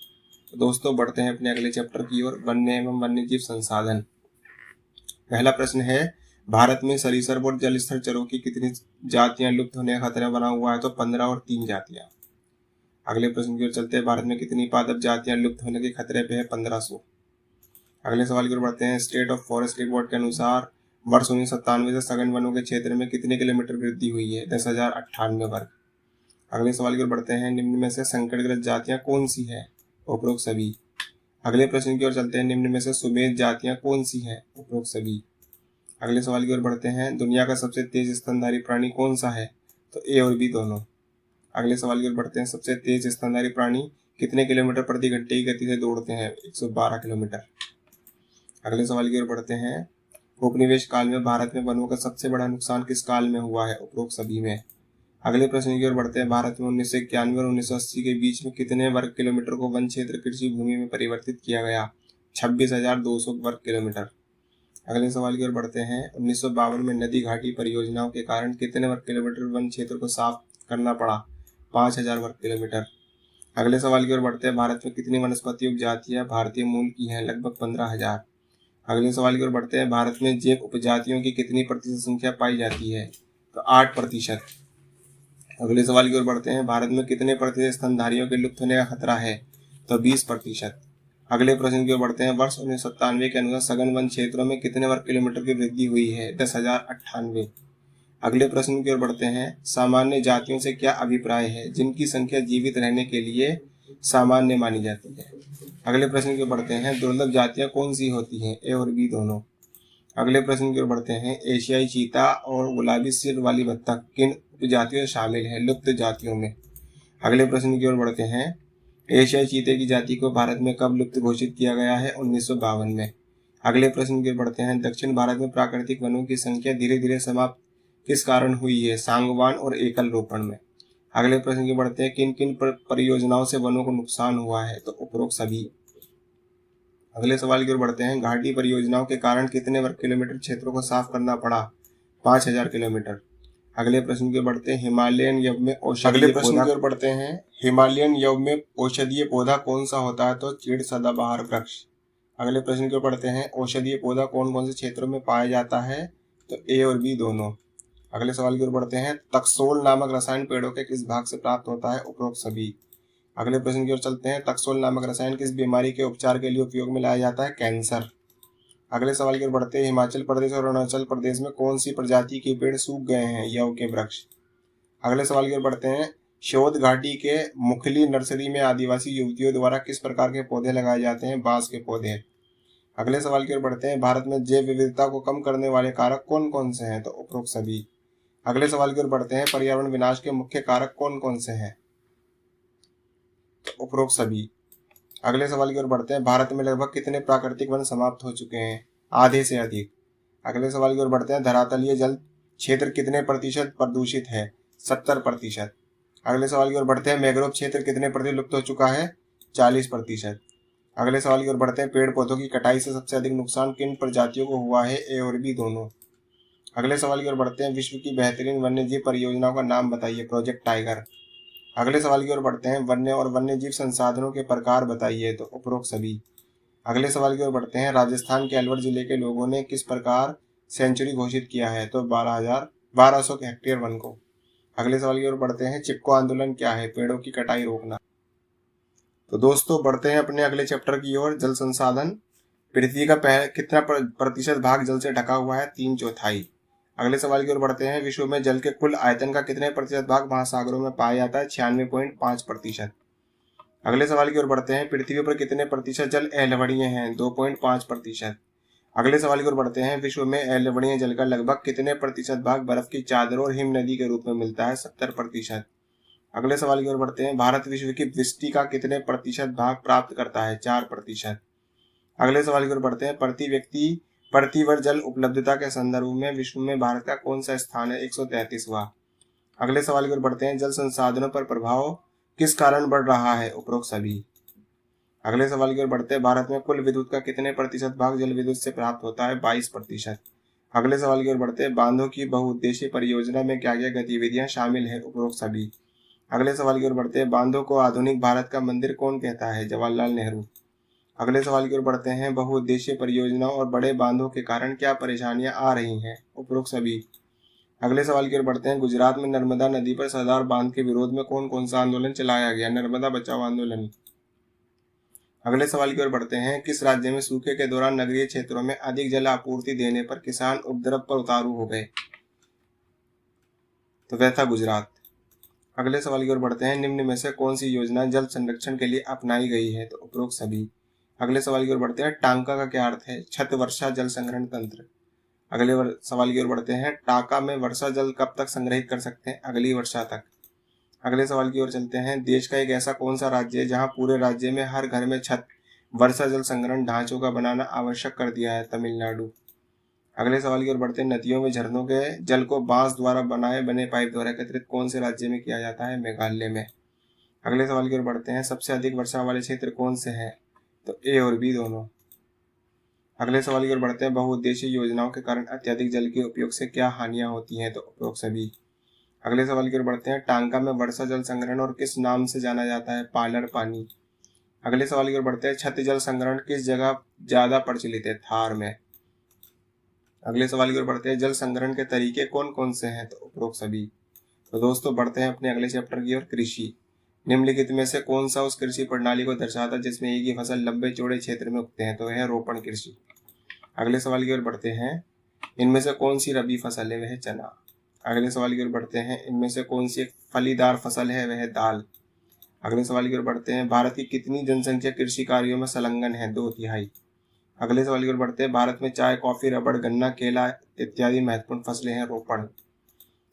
S1: तो दोस्तों बढ़ते हैं अपने अगले चैप्टर की ओर, वन्य एवं वन्यजीव संसाधन। पहला प्रश्न है, भारत में सरीसृप और जलस्थिर चरों की कितनी जातियां लुप्त होने का खतरा बना हुआ है? तो 15 और 3 जातियां। अगले प्रश्न की ओर चलते हैं, भारत में कितनी पादप जातियां लुप्त होने के खतरे पे है? 1500। अगले सवाल की ओर बढ़ते हैं। स्टेट ऑफ फॉरेस्ट रिपोर्ट के अनुसार वर्ष 1997 से सघन वनों के क्षेत्र में कितने किलोमीटर वृद्धि हुई है? 10,098 वर्ग। अगले सवाल की ओर बढ़ते हैं। निम्न में से संकटग्रस्त जातियां कौन सी है? उपरोक्त सभी। अगले प्रश्न की ओर चलते हैं। निम्न में से सुमेध जातियां कौन सी है? उपरोक्त सभी। अगले सवाल की ओर बढ़ते हैं। दुनिया का सबसे तेज स्तनधारी प्राणी कौन सा है? तो ए और बी दोनों। अगले सवाल की ओर बढ़ते हैं। सबसे तेज स्तनधारी प्राणी कितने किलोमीटर प्रति घंटे की गति से दौड़ते हैं? 112 किलोमीटर। अगले सवाल की ओर बढ़ते हैं। उपनिवेश काल में भारत में वनों का सबसे बड़ा नुकसान किस काल में हुआ है? उपरोक्त सभी में। अगले प्रश्न की ओर बढ़ते हैं। भारत में 1991 और 1980 के बीच में कितने वर्ग किलोमीटर को वन क्षेत्र कृषि भूमि में परिवर्तित किया गया? 26,200 वर्ग किलोमीटर। अगले सवाल की ओर बढ़ते हैं। 1952 में नदी घाटी परियोजनाओं के कारण कितने वर्ग किलोमीटर वन क्षेत्र को साफ करना पड़ा? 5,000 वर्ग किलोमीटर। अगले सवाल की ओर बढ़ते हैं। भारत में कितनी वनस्पति उपजातियां भारतीय मूल की हैं? लगभग 15,000। अगले सवाल की ओर बढ़ते हैं। भारत में जैव उपजातियों की कितनी प्रतिशत संख्या पाई जाती है? तो 8%। अगले सवाल की ओर बढ़ते हैं। भारत में कितने प्रतिशत स्तनधारियों के लुप्त होने का खतरा है? तो 20%। अगले प्रश्न की ओर बढ़ते हैं। वर्ष 1997 के अनुसार सघन वन क्षेत्रों में कितने वर्ग किलोमीटर की वृद्धि हुई है? 10,098। अगले प्रश्न की ओर बढ़ते हैं। सामान्य जातियों से क्या अभिप्राय है जिनकी संख्या जीवित रहने के लिए सामान्य मानी जाती है? अगले प्रश्न की ओर बढ़ते हैं। दुर्लभ जातियां कौन सी होती हैं? ए और बी दोनों। अगले प्रश्न की ओर बढ़ते हैं। एशियाई चीता और गुलाबी सिर वाली बत्तख किन उपजातियों से शामिल है? लुप्त जातियों में। अगले प्रश्न की ओर बढ़ते हैं। एशियाई चीते की जाति को भारत में कब लुप्त घोषित किया गया है? 1952 में। अगले प्रश्न की ओर बढ़ते हैं। दक्षिण भारत में प्राकृतिक वनों की संख्या धीरे धीरे समाप्त किस कारण हुई है? सांगवान और एकल रोपण में। अगले प्रश्न की बढ़ते हैं। किन किन परियोजनाओं से वनों को नुकसान हुआ है? तो उपरोक्त सभी। अगले सवाल की ओर बढ़ते हैं। घाटी परियोजनाओं के कारण कितने वर्ग किलोमीटर क्षेत्रों को साफ करना पड़ा? 5,000 किलोमीटर। अगले प्रश्न की ओर बढ़ते हैं। हिमालयन यव में औषधीय पौधा की ओर बढ़ते हैं। हिमालयन यव में औषधीय पौधा कौन सा होता है? तो चीड़ सदाबहार वृक्ष। अगले प्रश्न की ओर बढ़ते हैं। औषधीय पौधा कौन कौन से क्षेत्रों में पाया जाता है? तो ए और बी दोनों। अगले सवाल की ओर बढ़ते हैं। टक्सोल नामक रसायन पेड़ों के किस भाग से प्राप्त होता है? उपरोक्त सभी। अगले प्रश्न की ओर चलते हैं। टक्सोल नामक रसायन किस बीमारी के उपचार के लिए उपयोग में लाया जाता है? कैंसर। अगले सवाल की ओर बढ़ते हैं। हिमाचल प्रदेश और अरुणाचल प्रदेश में कौन सी प्रजाति के पेड़ सूख गए हैं? यव के वृक्ष। अगले सवाल की ओर बढ़ते हैं। शोध घाटी के मुखली नर्सरी में आदिवासी युवतियों द्वारा किस प्रकार के पौधे लगाए जाते हैं? बांस के पौधे। अगले सवाल की ओर बढ़ते हैं। भारत में जैव विविधता को कम करने वाले कारक कौन कौन से हैं? तो उपरोक्त सभी। अगले सवाल की ओर बढ़ते हैं। पर्यावरण विनाश के मुख्य कारक कौन कौन से हैं? तो उपरोक्त सभी। अगले सवाल की ओर बढ़ते हैं। भारत में लगभग कितने प्राकृतिक वन समाप्त हो चुके हैं? आधे से अधिक। अगले सवाल की ओर बढ़ते हैं। धरातलीय जल क्षेत्र कितने प्रतिशत प्रदूषित है? 70%। अगले सवाल की ओर बढ़ते हैं। मैंग्रोव क्षेत्र कितने प्रतिशत लुप्त हो चुका है? 40%। अगले सवाल की ओर बढ़ते हैं। पेड़ पौधों की कटाई से सबसे अधिक नुकसान किन प्रजातियों को हुआ है? ए और बी दोनों। अगले सवाल की ओर बढ़ते हैं। विश्व की बेहतरीन वन्यजीव परियोजनाओं का नाम बताइए। Project tiger. अगले सवाल की ओर बढ़ते हैं। वन्य और वन्यजीव संसाधनों के प्रकार बताइए। तो उपरोक्त सभी। अगले सवाल की ओर बढ़ते हैं। राजस्थान के अलवर जिले के लोगों ने किस प्रकार सेंचुरी घोषित किया है? तो 1200 हेक्टेयर वन को। अगले सवाल की ओर बढ़ते हैं। चिपको आंदोलन क्या है? पेड़ों की कटाई रोकना। तो दोस्तों बढ़ते हैं अपने अगले चैप्टर की ओर। जल संसाधन। पृथ्वी का कितना प्रतिशत भाग जल से ढका हुआ है? 3/4। अगले सवाल की ओर बढ़ते हैं। विश्व में जल के कुल आयतन का कितने प्रतिशत भाग महासागरों में पाया जाता है? 96.5%। अगले सवाल की ओर बढ़ते हैं। पृथ्वी पर कितने प्रतिशत जल अलवणीय हैं? 2.5%। अगले सवाल की ओर बढ़ते हैं। विश्व में अलवणीय जल का लगभग कितने प्रतिशत भाग बर्फ की चादरों और हिम नदी के रूप में मिलता है? 70%। अगले सवाल की ओर बढ़ते हैं। भारत विश्व की वृष्टि का कितने प्रतिशत भाग प्राप्त करता है? 4%। अगले सवाल की ओर बढ़ते हैं। प्रति व्यक्ति प्रति वर्ष जल उपलब्धता के संदर्भ में विश्व में भारत का कौन सा स्थान है? 133वां। अगले सवाल की ओर बढ़ते हैं। जल संसाधनों पर प्रभाव किस कारण बढ़ रहा है? उपरोक्त सभी। अगले सवाल की ओर बढ़ते हैं। भारत में कुल विद्युत का कितने प्रतिशत भाग जल विद्युत से प्राप्त होता है? 22%। अगले सवाल की ओर बढ़ते हैं। बांधों की बहुउद्देशीय परियोजना में क्या क्या गतिविधियां शामिल है? उपरोक्त सभी। अगले सवाल की ओर बढ़ते हैं। बांधों को आधुनिक भारत का मंदिर कौन कहता है? जवाहरलाल नेहरू। अगले सवाल की ओर बढ़ते हैं। बहुउद्देशीय परियोजनाओं और बड़े बांधों के कारण क्या परेशानियां आ रही हैं? उपरोक्त सभी। अगले सवाल की ओर बढ़ते हैं। गुजरात में नर्मदा नदी पर सरदार बांध के विरोध में कौन कौन सा आंदोलन चलाया गया? नर्मदा बचाओ आंदोलन। अगले सवाल की ओर बढ़ते हैं। किस राज्य में सूखे के दौरान नगरीय क्षेत्रों में अधिक जल आपूर्ति देने पर किसान उपद्रव पर उतारू हो गए? तो वह था गुजरात। अगले सवाल की ओर बढ़ते हैं। निम्न में से कौन सी योजना जल संरक्षण के लिए अपनाई गई है? तो उपरोक्त सभी। अगले सवाल की ओर बढ़ते हैं। टांका का क्या अर्थ है? छत वर्षा जल संग्रहण तंत्र। अगले सवाल की ओर बढ़ते हैं। टांका में वर्षा जल कब तक संग्रहित कर सकते हैं? अगली वर्षा तक। अगले सवाल की ओर चलते हैं। देश का एक ऐसा कौन सा राज्य है जहां पूरे राज्य में हर घर में छत वर्षा जल संग्रहण ढांचों का बनाना आवश्यक कर दिया है? तमिलनाडु। अगले सवाल की ओर बढ़ते हैं। नदियों में झरनों के जल को बांस द्वारा बनाए बने पाइप द्वारा एकत्रित कौन से राज्य में किया जाता है? मेघालय में। अगले सवाल की ओर बढ़ते हैं। सबसे अधिक वर्षा वाले क्षेत्र कौन से हैं? तो ए और बी दोनों। अगले सवाल की ओर बढ़ते हैं। बहुउद्देशीय योजनाओं के कारण अत्यधिक जल के उपयोग से क्या हानियां होती हैं? तो उपरोक्त सभी। अगले सवाल की ओर बढ़ते हैं। टांका में वर्षा जल संग्रहण और किस नाम से जाना जाता है? पालर पानी। अगले सवाल की ओर बढ़ते हैं। छत जल संग्रहण किस जगह ज्यादा प्रचलित है? थार में। अगले सवाल की ओर बढ़ते हैं। जल संग्रहण के तरीके कौन कौन से हैं? तो उपरोक्त सभी। तो दोस्तों बढ़ते हैं अपने अगले चैप्टर की ओर। कृषि। निम्नलिखित में से कौन सा उस कृषि प्रणाली को दर्शाता है जिसमें एक ही फसल लंबे चौड़े क्षेत्र में उगते हैं? तो वह है रोपण कृषि। अगले सवाल की ओर बढ़ते हैं। इनमें से कौन सी रबी फसल है? वह चना। अगले सवाल की ओर बढ़ते हैं। इनमें से कौन सी एक फलीदार फसल है? वह दाल। अगले सवाल की ओर बढ़ते हैं। भारत की कितनी जनसंख्या कृषि कार्यों में संलग्न है? 2/3। अगले सवाल की ओर बढ़ते हैं। भारत में चाय, कॉफी, रबड़, गन्ना, केला इत्यादि महत्वपूर्ण फसलें हैं। रोपण।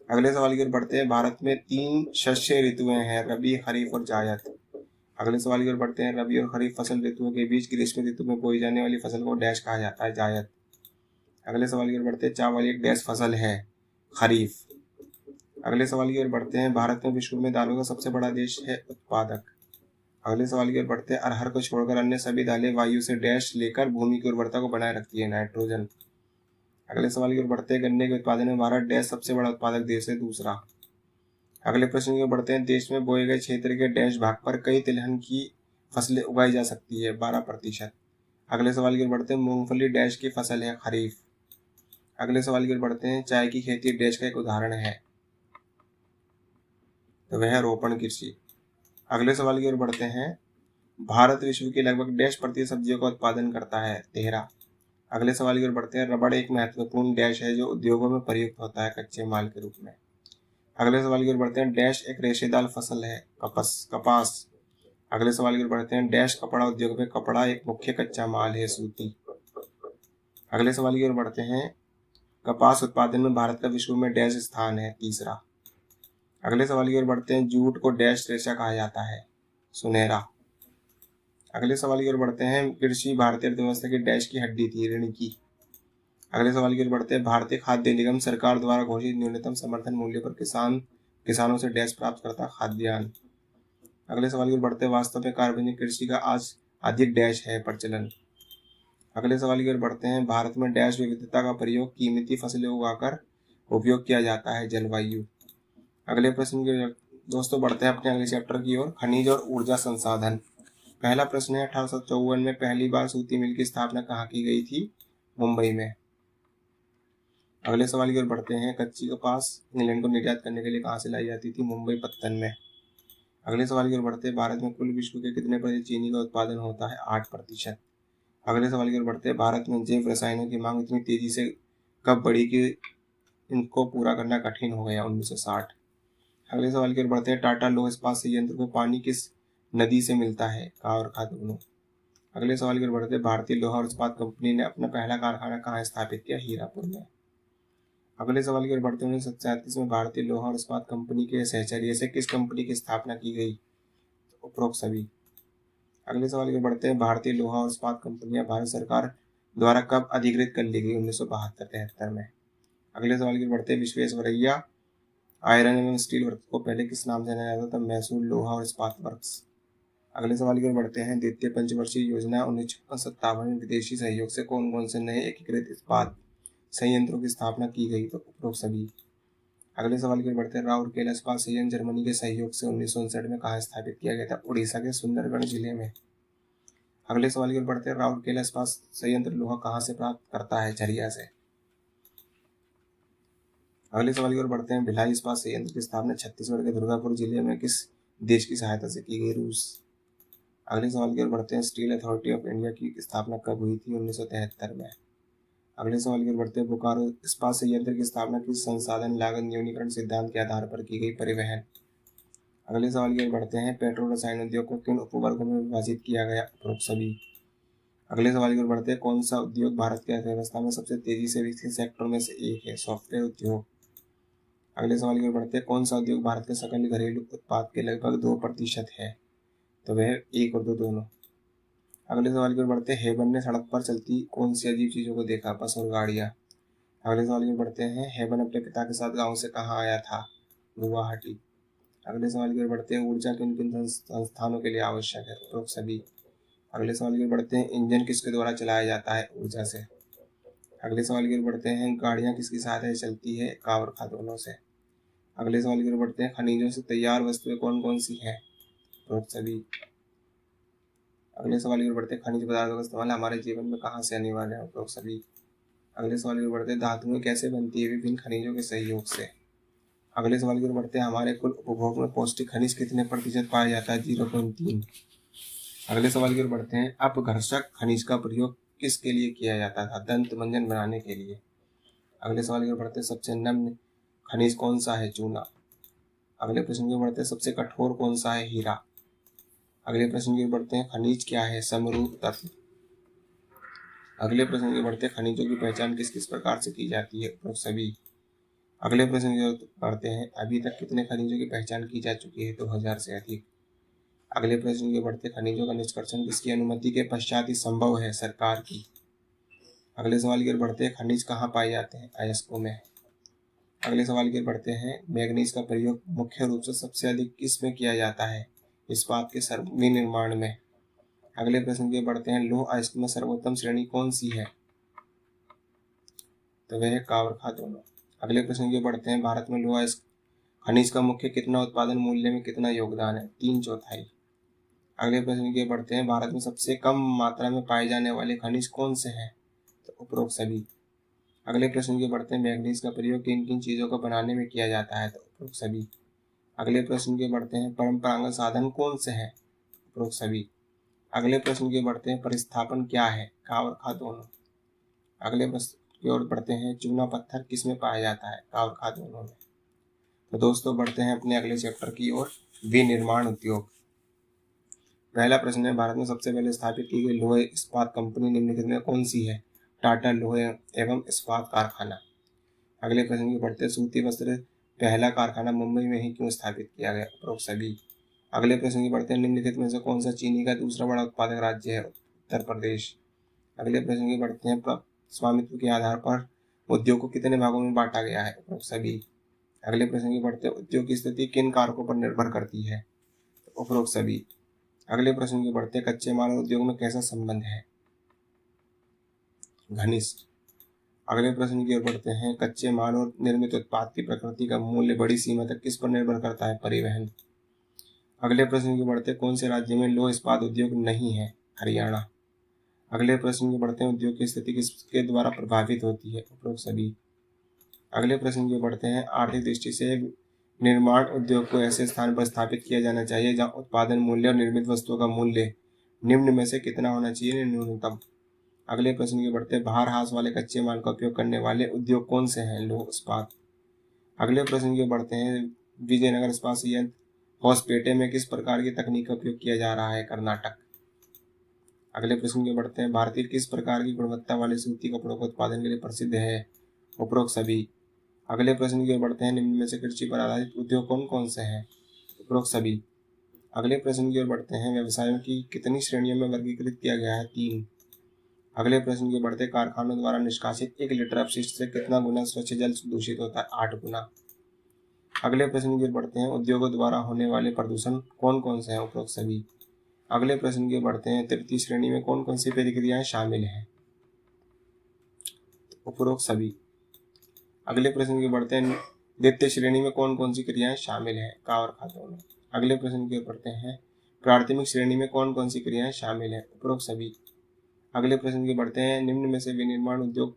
S1: अगले सवाल की ओर बढ़ते हैं। भारत में 3 शस्य ऋतुएं हैं, रबी, खरीफ और जायद। अगले सवाल की ओर बढ़ते हैं। रबी और खरीफ फसल ऋतुओं के बीच ग्रीष्म ऋतु में बोई जाने वाली फसल को डैश कहा जाता है? जायद। अगले सवाल की ओर बढ़ते हैं। चावल एक डैश फसल है? खरीफ। अगले सवाल की ओर बढ़ते हैं। भारत में विश्व में दालों का सबसे बड़ा देश है उत्पादक। अगले सवाल की ओर बढ़ते हैं। अरहर को छोड़कर अन्य सभी दालें वायु से डैश लेकर भूमि की उर्वरता को बनाए रखती है? नाइट्रोजन। अगले सवाल की ओर बढ़ते हैं। गन्ने के उत्पादन में भारत डैश सबसे बड़ा उत्पादक देश है? दूसरा। अगले प्रश्न की ओर बढ़ते हैं। देश में बोए गए क्षेत्र के डैश भाग पर कई तिलहन की फसलें उगाई जा सकती है? 12%। अगले सवाल की ओर बढ़ते हैं। मूंगफली डैश की फसल है? खरीफ। अगले सवाल की ओर बढ़ते हैं। चाय की खेती डैश का एक उदाहरण है? तो वह रोपण कृषि। अगले सवाल की ओर बढ़ते हैं। भारत विश्व की लगभग डैश प्रतिशत सब्जियों का उत्पादन करता है? 13। अगले सवाल की ओर बढ़ते हैं। रबड़ एक महत्वपूर्ण डैश है जो उद्योगों में प्रयुक्त होता है कच्चे माल के रूप में? अगले सवाल की ओर बढ़ते हैं। डैश एक रेशेदार फसल है? कपास। अगले सवाल की ओर बढ़ते हैं। डैश कपड़ा उद्योग में कपड़ा एक मुख्य कच्चा माल है? सूती। अगले सवाल की ओर बढ़ते हैं। कपास उत्पादन में भारत का विश्व में डैश स्थान है? तीसरा। अगले सवाल की ओर बढ़ते हैं। जूट को डैश रेशा कहा जाता है? सुनहरा। अगले सवाल की ओर बढ़ते हैं। कृषि भारतीय अर्थव्यवस्था की डैश की हड्डी थी? ऋण की। अगले सवाल की ओर बढ़ते हैं। भारतीय खाद्य निगम सरकार द्वारा घोषित न्यूनतम समर्थन मूल्य पर किसानों से डैश प्राप्त करता? खाद्यान्न। अगले सवाल की ओर बढ़ते हैं। वास्तव में कार्बनिक कृषि का आज अधिक डैश है प्रचलन? अगले सवाल की ओर बढ़ते हैं। भारत में डैश विविधता का प्रयोग कीमती फसलें उगाकर उपयोग किया जाता है? जलवायु। अगले प्रश्न की दोस्तों बढ़ते हैं अपने अगले चैप्टर की ओर। खनिज और ऊर्जा संसाधन। पहला प्रश्न है। 1854 में पहली बार सूती मिल की स्थापना कहाँ की गई थी? मुंबई में। अगले सवाल की ओर बढ़ते हैं। कच्ची कपास इंग्लैंड को निर्यात करने के लिए कहाँ से लाई जाती थी? मुंबई पत्तन में। अगले सवाल की ओर बढ़ते हैं। भारत में कुल विश्व के कितने प्रतिशत चीनी का उत्पादन होता है? 8%। अगले सवाल की ओर बढ़ते हैं। भारत में जैव रसायनों की मांग इतनी तेजी से कब बढ़ी कि इनको पूरा करना कठिन हो गया? 1960। अगले सवाल की ओर बढ़ते हैं। टाटा लौह इस्पात संयंत्र को पानी किस नदी से मिलता है? का और खा दोनों। अगले सवाल की ओर बढ़ते हैं। भारतीय लोहा और इस्पात कंपनी ने अपना पहला कारखाना कहाँ स्थापित किया? हीरापुर में। अगले सवाल की ओर बढ़ते हैं। 1937 में भारतीय लोहा और इस्पात कंपनी के सहचर्य से किस कंपनी की स्थापना की गई? तो उपरोक्त सभी। अगले सवाल की ओर बढ़ते हैं। भारतीय लोहा और इस्पात कंपनियां भारत सरकार द्वारा कब अधिकृत कर ली गई? 1972-73 में। अगले सवाल की ओर बढ़ते हैं। विश्वेश्वरैया आयरन एवं स्टील वर्क्स को पहले किस नाम से जाना जाता था? मैसूर लोहा और इस्पात वर्क्स। अगले सवाल की ओर बढ़ते हैं। द्वितीय पंचवर्षीय योजना 1956-57 में विदेशी सहयोग से कौन कौन से नए एकीकृत इस्पात संयंत्रों की स्थापना की गई? तो उपरोक्त सभी। अगले सवाल की ओर बढ़ते हैं। राउरकेला इस्पात संयंत्र जर्मनी के सहयोग से 1959 में कहाँ स्थापित किया गया था? उड़ीसा के सुंदरगढ़ जिले में। अगले सवाल की ओर बढ़ते हैं। राउरकेला इस्पात संयंत्र लोहा कहाँ से प्राप्त करता है? झरिया से। अगले सवाल की ओर बढ़ते हैं। भिलाई इस्पात संयंत्र की स्थापना छत्तीसगढ़ के दुर्गापुर जिले में किस देश की सहायता से की गई? रूस।
S2: अगले सवाल की ओर बढ़ते हैं। स्टील अथॉरिटी ऑफ इंडिया की स्थापना कब हुई थी? 1973 में। अगले सवाल की ओर बढ़ते हैं। बोकारो इस्पात संयंत्र की स्थापना किस संसाधन लागत न्यूनीकरण सिद्धांत के आधार पर की गई? परिवहन। अगले सवाल की ओर बढ़ते हैं। पेट्रो रसायन उद्योग को किन उपवर्गों में विभाजित किया गया? उपरोक्त सभी। अगले सवाल की ओर बढ़ते हैं। कौन सा उद्योग भारत की अर्थव्यवस्था में सबसे तेजी से विकसित सेक्टरों में से एक है? सॉफ्टवेयर उद्योग। अगले सवाल की ओर बढ़ते हैं। कौन सा उद्योग भारत के सकल घरेलू उत्पाद के लगभग 2% है? तो वह 1 और 2 दोनों। अगले सवाल की ओर बढ़ते हैं। हेबन ने सड़क पर चलती कौन सी अजीब चीजों को देखा? बस और गाड़ियां। अगले सवाल की ओर बढ़ते हैं। हेबन अपने पिता के साथ गांव से कहाँ आया था? गुवाहाटी। अगले सवाल की ओर बढ़ते हैं। ऊर्जा किन किन संस्थानों के लिए आवश्यक है? उपरोक्त सभी। अगले सवाल की ओर बढ़ते हैं। इंजन किसके द्वारा चलाया जाता है? ऊर्जा से। अगले सवाल की ओर बढ़ते हैं। गाड़ियां किसकी सहायता से चलती है? कावर खातूनों से। अगले सवाल की ओर बढ़ते हैं। खनिजों से तैयार वस्तुएं कौन कौन सी हैं? उपरोक्त सभी। अगले सवाल की ओर बढ़ते हैं। खनिज पदार्थों का इस्तेमाल हमारे जीवन में कहाँ से अनिवार्य है? उपरोक्त सभी। अगले सवाल की ओर बढ़ते हैं। धातुएं कैसे बनती है? विभिन्न खनिजों के सहयोग से। अगले सवाल की ओर बढ़ते हैं। हमारे कुल उपभोग में पौष्टिक खनिज कितने प्रतिशत पाया जाता है? 0.3। अगले सवाल की ओर बढ़ते हैं। अपघर्षक खनिज का प्रयोग किसके लिए किया जाता था? दंत मंजन बनाने के लिए। अगले सवाल की ओर बढ़ते हैं। सबसे नम्य खनिज कौन सा है? चूना। अगले प्रश्न की ओर बढ़ते हैं। सबसे कठोर कौन सा है? हीरा। अगले प्रश्न की ओर बढ़ते हैं। खनिज क्या है? समरूप तत्व। अगले प्रश्न की ओर बढ़ते हैं। खनिजों की पहचान किस किस प्रकार से की जाती है? उपरोक्त सभी। अगले प्रश्न की ओर बढ़ते हैं। अभी तक कितने खनिजों की पहचान की जा चुकी है? 2000 से अधिक। अगले प्रश्न की ओर बढ़ते हैं। खनिजों का निष्कर्षण किसकी अनुमति के पश्चात ही संभव है? सरकार की। अगले सवाल की ओर बढ़ते हैं। खनिज कहाँ पाए जाते हैं? अयस्कों में। अगले सवाल की ओर बढ़ते हैं। मैग्नीज का प्रयोग मुख्य रूप से सबसे अधिक किस में किया जाता है? इस्पात के विनिर्माण में। अगले प्रश्न की ओर बढ़ते हैं। लौह अयस्क में सर्वोत्तम श्रेणी कौन सी है? तो वह है कावरखा दोनों। अगले प्रश्न की ओर बढ़ते हैं। भारत में लौह अयस्क खनिज का मुख्य कितना उत्पादन मूल्य में कितना योगदान है? 3/4। अगले प्रश्न की ओर बढ़ते हैं। भारत में सबसे कम मात्रा में पाए जाने वाले खनिज कौन से हैं? तो उपरोक्त सभी। अगले प्रश्न की बढ़ते हैं। मैग्नीज का प्रयोग किन किन चीजों को बनाने में किया जाता है? तो उपरोक्त सभी। अगले प्रश्न की बढ़ते हैं। परंपरागत साधन कौन से हैं? उपरोक्त सभी। अगले प्रश्न की बढ़ते हैं। परिस्थापन क्या है? कावरखा दोनों। अगले प्रश्न की ओर बढ़ते हैं। चूना पत्थर किस में पाया जाता है? कावरखा दोनों में। तो दोस्तों बढ़ते हैं अपने अगले चैप्टर की ओर। विनिर्माण उद्योग। पहला प्रश्न है। भारत में सबसे पहले स्थापित की गई लोहे इस्पात कंपनी निम्नलिखित में कौन सी है? टाटा लोहे एवं इस्पात कारखाना। अगले प्रश्न की बढ़ते। सूती वस्त्र पहला कारखाना मुंबई में ही क्यों स्थापित किया गया? उपरोक्त सभी। अगले प्रश्न की बढ़ते हैं। निम्नलिखित में से कौन सा चीनी का दूसरा बड़ा उत्पादक राज्य है? उत्तर प्रदेश। अगले प्रश्न की बढ़ते हैं। स्वामित्व के आधार पर उद्योग को कितने भागों में बांटा गया है? उपरोक्त सभी। अगले प्रश्न की बढ़ते हैं। उद्योग की स्थिति किन कारकों पर निर्भर करती है? उपरोक्त सभी। अगले प्रश्न की बढ़ते हैं। कच्चे माल और उद्योग में कैसा संबंध है? घनिष्ठ। अगले प्रश्न की ओर बढ़ते हैं। कच्चे माल और निर्मित उत्पाद की प्रकृति का मूल्य बड़ी सीमा तक किस पर निर्भर करता है? परिवहन। अगले प्रश्न की बढ़ते हैं। कौन से राज्य में लौह इस्पात उद्योग नहीं है? हरियाणा। अगले प्रश्न की बढ़ते हैं। उद्योग की स्थिति किसके द्वारा प्रभावित होती है? उपरोक्त सभी। अगले प्रश्न की बढ़ते हैं। आर्थिक दृष्टि से निर्माण उद्योग को ऐसे स्थान पर स्थापित किया जाना चाहिए जहां उत्पादन मूल्य और निर्मित वस्तुओं का मूल्य निम्न में से कितना होना चाहिए? न्यूनतम। अगले प्रश्न की बढ़ते हैं। भार ह्रास वाले कच्चे माल का उपयोग करने वाले उद्योग कौन से हैं? लौह इस्पात। अगले प्रश्न की बढ़ते हैं। विजयनगर इस्पात संयंत्र होसपेटे में किस प्रकार की तकनीक का उपयोग किया जा रहा है? कर्नाटक। अगले प्रश्न की बढ़ते हैं। भारतीय किस प्रकार की गुणवत्ता वाले सूती कपड़ों के उत्पादन के लिए प्रसिद्ध है? उपरोक्त सभी। अगले प्रश्न की बढ़ते हैं। निम्न में से कृषि पर आधारित उद्योग कौन कौन से हैं? उपरोक्त सभी। अगले प्रश्न की ओर बढ़ते हैं। व्यवसायों की कितनी श्रेणियों में वर्गीकृत किया गया है? 3। अगले प्रश्न की बढ़ते। कारखानों द्वारा निष्कासित 1 लीटर अपशिष्ट से कितना गुना स्वच्छ जल दूषित होता है? 8 गुना। अगले प्रश्न की बढ़ते हैं। उद्योगों द्वारा होने वाले प्रदूषण कौन कौन से हैं? उपरोक्त सभी। अगले प्रश्न की बढ़ते हैं। तृतीय श्रेणी में कौन कौन सी प्रतिक्रियाएं शामिल हैं? उपरोक्त सभी। अगले प्रश्न की बढ़ते हैं। द्वितीय श्रेणी में कौन कौन सी क्रियाएं शामिल हैं? का और खातों में। अगले प्रश्न की ओर बढ़ते हैं। प्राथमिक श्रेणी में कौन कौन सी क्रियाएं शामिल हैं? उपरोक्त सभी। अगले प्रश्न की बढ़ते हैं। निम्न में से विनिर्माण उद्योग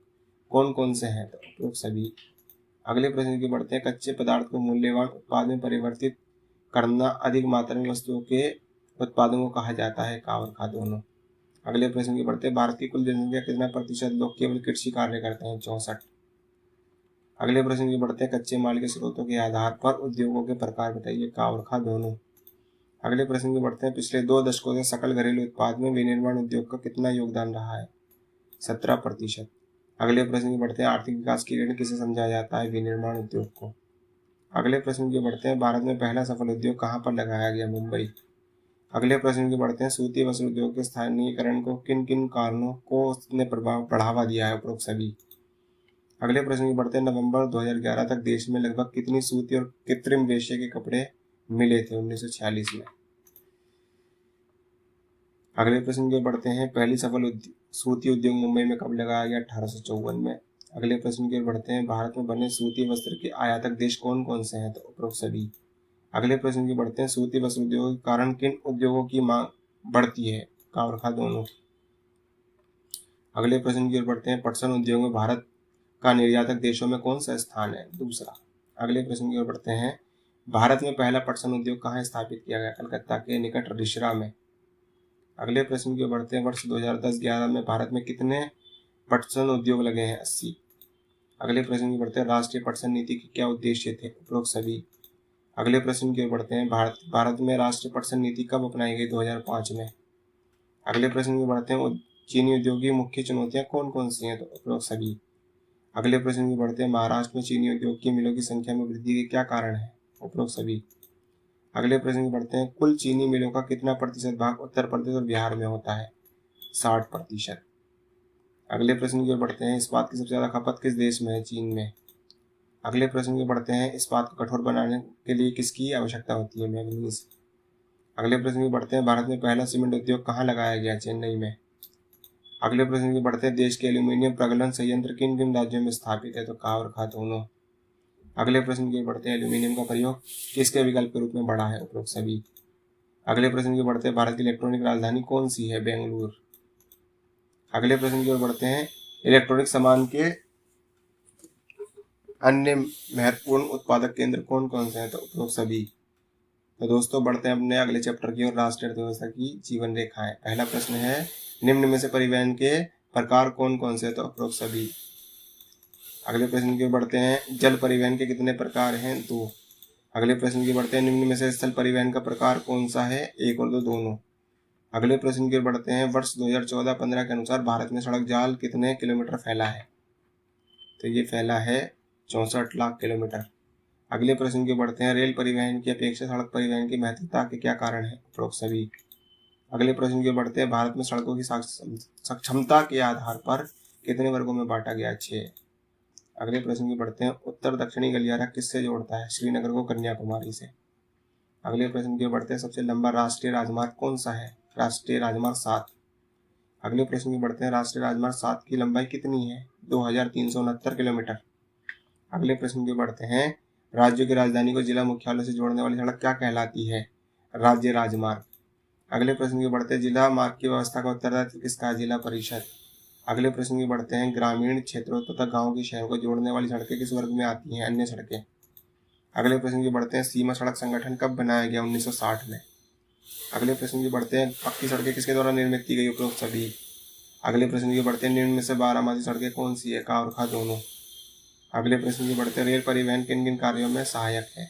S2: कौन कौन से हैं? तो उपरोक्त सभी। अगले प्रश्न की बढ़ते हैं। कच्चे पदार्थ को मूल्यवान उत्पाद में परिवर्तित करना अधिक मात्रा में वस्तुओं के उत्पादों को कहा जाता है? का और खा दोनों। अगले प्रश्न की बढ़ते हैं, भारत की कुल जनसंख्या कितना प्रतिशत लोग केवल कृषि कार्य करते हैं? 64। अगले प्रश्न की बढ़ते हैं, कच्चे माल के स्रोतों के आधार पर उद्योगों के प्रकार बताइए? का और खा दोनों। अगले प्रश्न की बढ़ते हैं, पिछले 2 दशकों से सकल घरेलू उत्पाद में विनिर्माण उद्योग का कितना योगदान रहा है? 17%। अगले प्रश्न की बढ़ते हैं, आर्थिक विकास की ऋण किसे समझा जाता है? विनिर्माण उद्योग को। अगले प्रश्न की बढ़ते हैं, भारत में पहला सफल उद्योग कहाँ पर लगाया गया? मुंबई। अगले प्रश्न की बढ़ते हैं, सूती वस्त्र उद्योग के स्थानीयकरण को किन किन कारणों को ने बढ़ावा दिया है? उपरोक्त सभी। अगले प्रश्न की बढ़ते हैं, नवंबर 2011 तक देश में लगभग कितनी सूती और कृत्रिम रेशे के कपड़े मिले थे? 1946 में। अगले प्रश्न की बढ़ते हैं, पहली सफल सूती उद्योग मुंबई में कब लगाया गया? 1854 में। अगले प्रश्न की ओर बढ़ते हैं, भारत में बने सूती वस्त्र के आयातक देश कौन कौन से हैं? तो उपरोक्त सभी। अगले प्रश्न की बढ़ते हैं, सूती वस्त्र उद्योग के कारण किन उद्योगों की मांग बढ़ती है? का और खा दोनों। अगले प्रश्न की ओर बढ़ते हैं, पटसन उद्योग में भारत का निर्यातक देशों में कौन सा स्थान है? दूसरा। अगले प्रश्न की ओर बढ़ते हैं, भारत में पहला पटसन उद्योग कहाँ स्थापित किया गया? कलकत्ता के निकट रिश्रा में। अगले प्रश्न की ओर बढ़ते हैं, वर्ष 2010-11 में भारत में कितने पटसन उद्योग लगे हैं? 80। अगले प्रश्न की बढ़ते हैं, राष्ट्रीय पटसन नीति के क्या उद्देश्य थे? उपरोक्त सभी। अगले प्रश्न की ओर बढ़ते हैं, भारत में राष्ट्रीय पटसन नीति कब अपनाई गई? 2005 में। अगले प्रश्न की बढ़ते हैं, चीनी उद्योग की मुख्य चुनौतियां कौन कौन सी हैं? तो उपरोक्त सभी। अगले प्रश्न की बढ़ते हैं, महाराष्ट्र में चीनी उद्योग की मिलों की संख्या में वृद्धि के क्या कारण है? उपरोक्त सभी। अगले प्रश्न की बढ़ते हैं, कुल चीनी मिलों का कितना प्रतिशत भाग उत्तर प्रदेश और बिहार में होता है? 60%। अगले प्रश्न की ओर बढ़ते हैं, इस्पात की सबसे ज्यादा खपत किस देश में है? चीन में। अगले प्रश्न की बढ़ते हैं, इस्पात को कठोर बनाने के लिए किसकी आवश्यकता होती है? मैग्नीज। अगले प्रश्न की बढ़ते हैं, भारत में पहला सीमेंट उद्योग कहाँ लगाया गया? चेन्नई में। अगले प्रश्न की बढ़ते हैं, देश के एल्यूमिनियम प्रगलन संयंत्र किन किन राज्यों में स्थापित है? तो का और खा दोनों। अगले प्रश्न की बढ़ते हैं, एल्यूमिनियम का प्रयोग किसके विकल्प के रूप में बढ़ा है? उपरोक्त सभी। अगले प्रश्न की बढ़ते हैं, भारत की इलेक्ट्रॉनिक राजधानी कौन सी है? बेंगलुरु। अगले प्रश्न की ओर बढ़ते हैं, इलेक्ट्रॉनिक सामान के अन्य महत्वपूर्ण उत्पादक केंद्र कौन कौन से हैं? तो उपरोक्त सभी। तो दोस्तों बढ़ते हैं अपने अगले चैप्टर की ओर, राष्ट्रीय अर्थव्यवस्था की जीवन रेखाएं। पहला प्रश्न है, निम्न में से परिवहन के प्रकार कौन कौन से? तो उपरोक्त सभी। अगले प्रश्न की ओर बढ़ते हैं, जल परिवहन के कितने प्रकार हैं? 2। अगले प्रश्न की बढ़ते हैं, निम्न में से स्थल परिवहन का प्रकार कौन सा है? 1 और 2 दोनों। अगले प्रश्न की ओर बढ़ते हैं, वर्ष 2014-15 के अनुसार भारत में सड़क जाल कितने किलोमीटर फैला है? तो ये फैला है 64 लाख किलोमीटर। अगले प्रश्न की बढ़ते हैं, रेल परिवहन की अपेक्षा सड़क परिवहन की महत्वता के क्या कारण है? उपरोक्त सभी। अगले प्रश्न की बढ़ते हैं, भारत में सड़कों की सक्षमता के आधार पर कितने वर्गों में बांटा गया? 6। अगले प्रश्न की बढ़ते हैं, उत्तर दक्षिणी गलियारा किससे जोड़ता है? श्रीनगर को कन्याकुमारी से। अगले प्रश्न की बढ़ते हैं, सबसे लंबा राष्ट्रीय राजमार्ग कौन सा है? राष्ट्रीय राजमार्ग 7। अगले प्रश्न की बढ़ते हैं, राष्ट्रीय राजमार्ग 7 की लंबाई कितनी है? 2369 किलोमीटर। अगले प्रश्न की बढ़ते हैं, राज्यों की राजधानी को जिला मुख्यालय से जोड़ने वाली सड़क क्या कहलाती है? राज्य राजमार्ग। अगले प्रश्न की बढ़ते हैं, जिला मार्ग की व्यवस्था का उत्तरदायित्व किसका है? जिला परिषद। अगले प्रश्न की बढ़ते हैं, ग्रामीण क्षेत्रों तथा गाँव के शहरों को जोड़ने वाली सड़कें किस वर्ग में आती हैं? अन्य सड़कें। अगले प्रश्न की बढ़ते हैं, सीमा सड़क संगठन कब बनाया गया? 1960 में। अगले प्रश्न की बढ़ते हैं, पक्की सड़कें किसके द्वारा निर्मित की गई? उपरोक्त सभी। अगले प्रश्न की बढ़ते हैं, निम्न में से बारहमासी सड़कें कौन सी है? का और खा दोनों। अगले प्रश्न की बढ़ते हैं, रेल परिवहन किन किन कार्यों में सहायक है?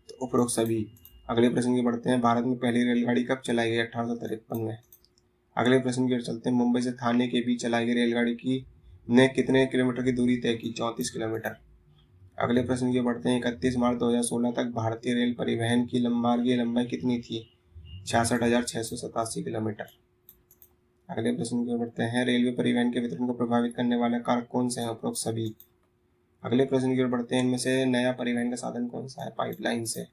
S2: तो उपरोक्त सभी। अगले प्रश्न की बढ़ते हैं, भारत में पहली रेलगाड़ी कब चलाई गई? 1853 में। अगले प्रश्न की ओर चलते हैं, मुंबई से थाने के बीच चलाई गई रेलगाड़ी की ने कितने किलोमीटर की दूरी तय की? 34 किलोमीटर। अगले प्रश्न की बढ़ते हैं, 31 मार्च 2016 तक भारतीय रेल परिवहन की मार्गीय लंबाई कितनी थी? 66,687 किलोमीटर। अगले प्रश्न की ओर बढ़ते हैं, रेलवे परिवहन के वितरण को प्रभावित करने वाले कारक कौन से हैं? उपरोक्त सभी। अगले प्रश्न की ओर बढ़ते हैं, इनमें से नया परिवहन का साधन कौन सा है? पाइपलाइन से।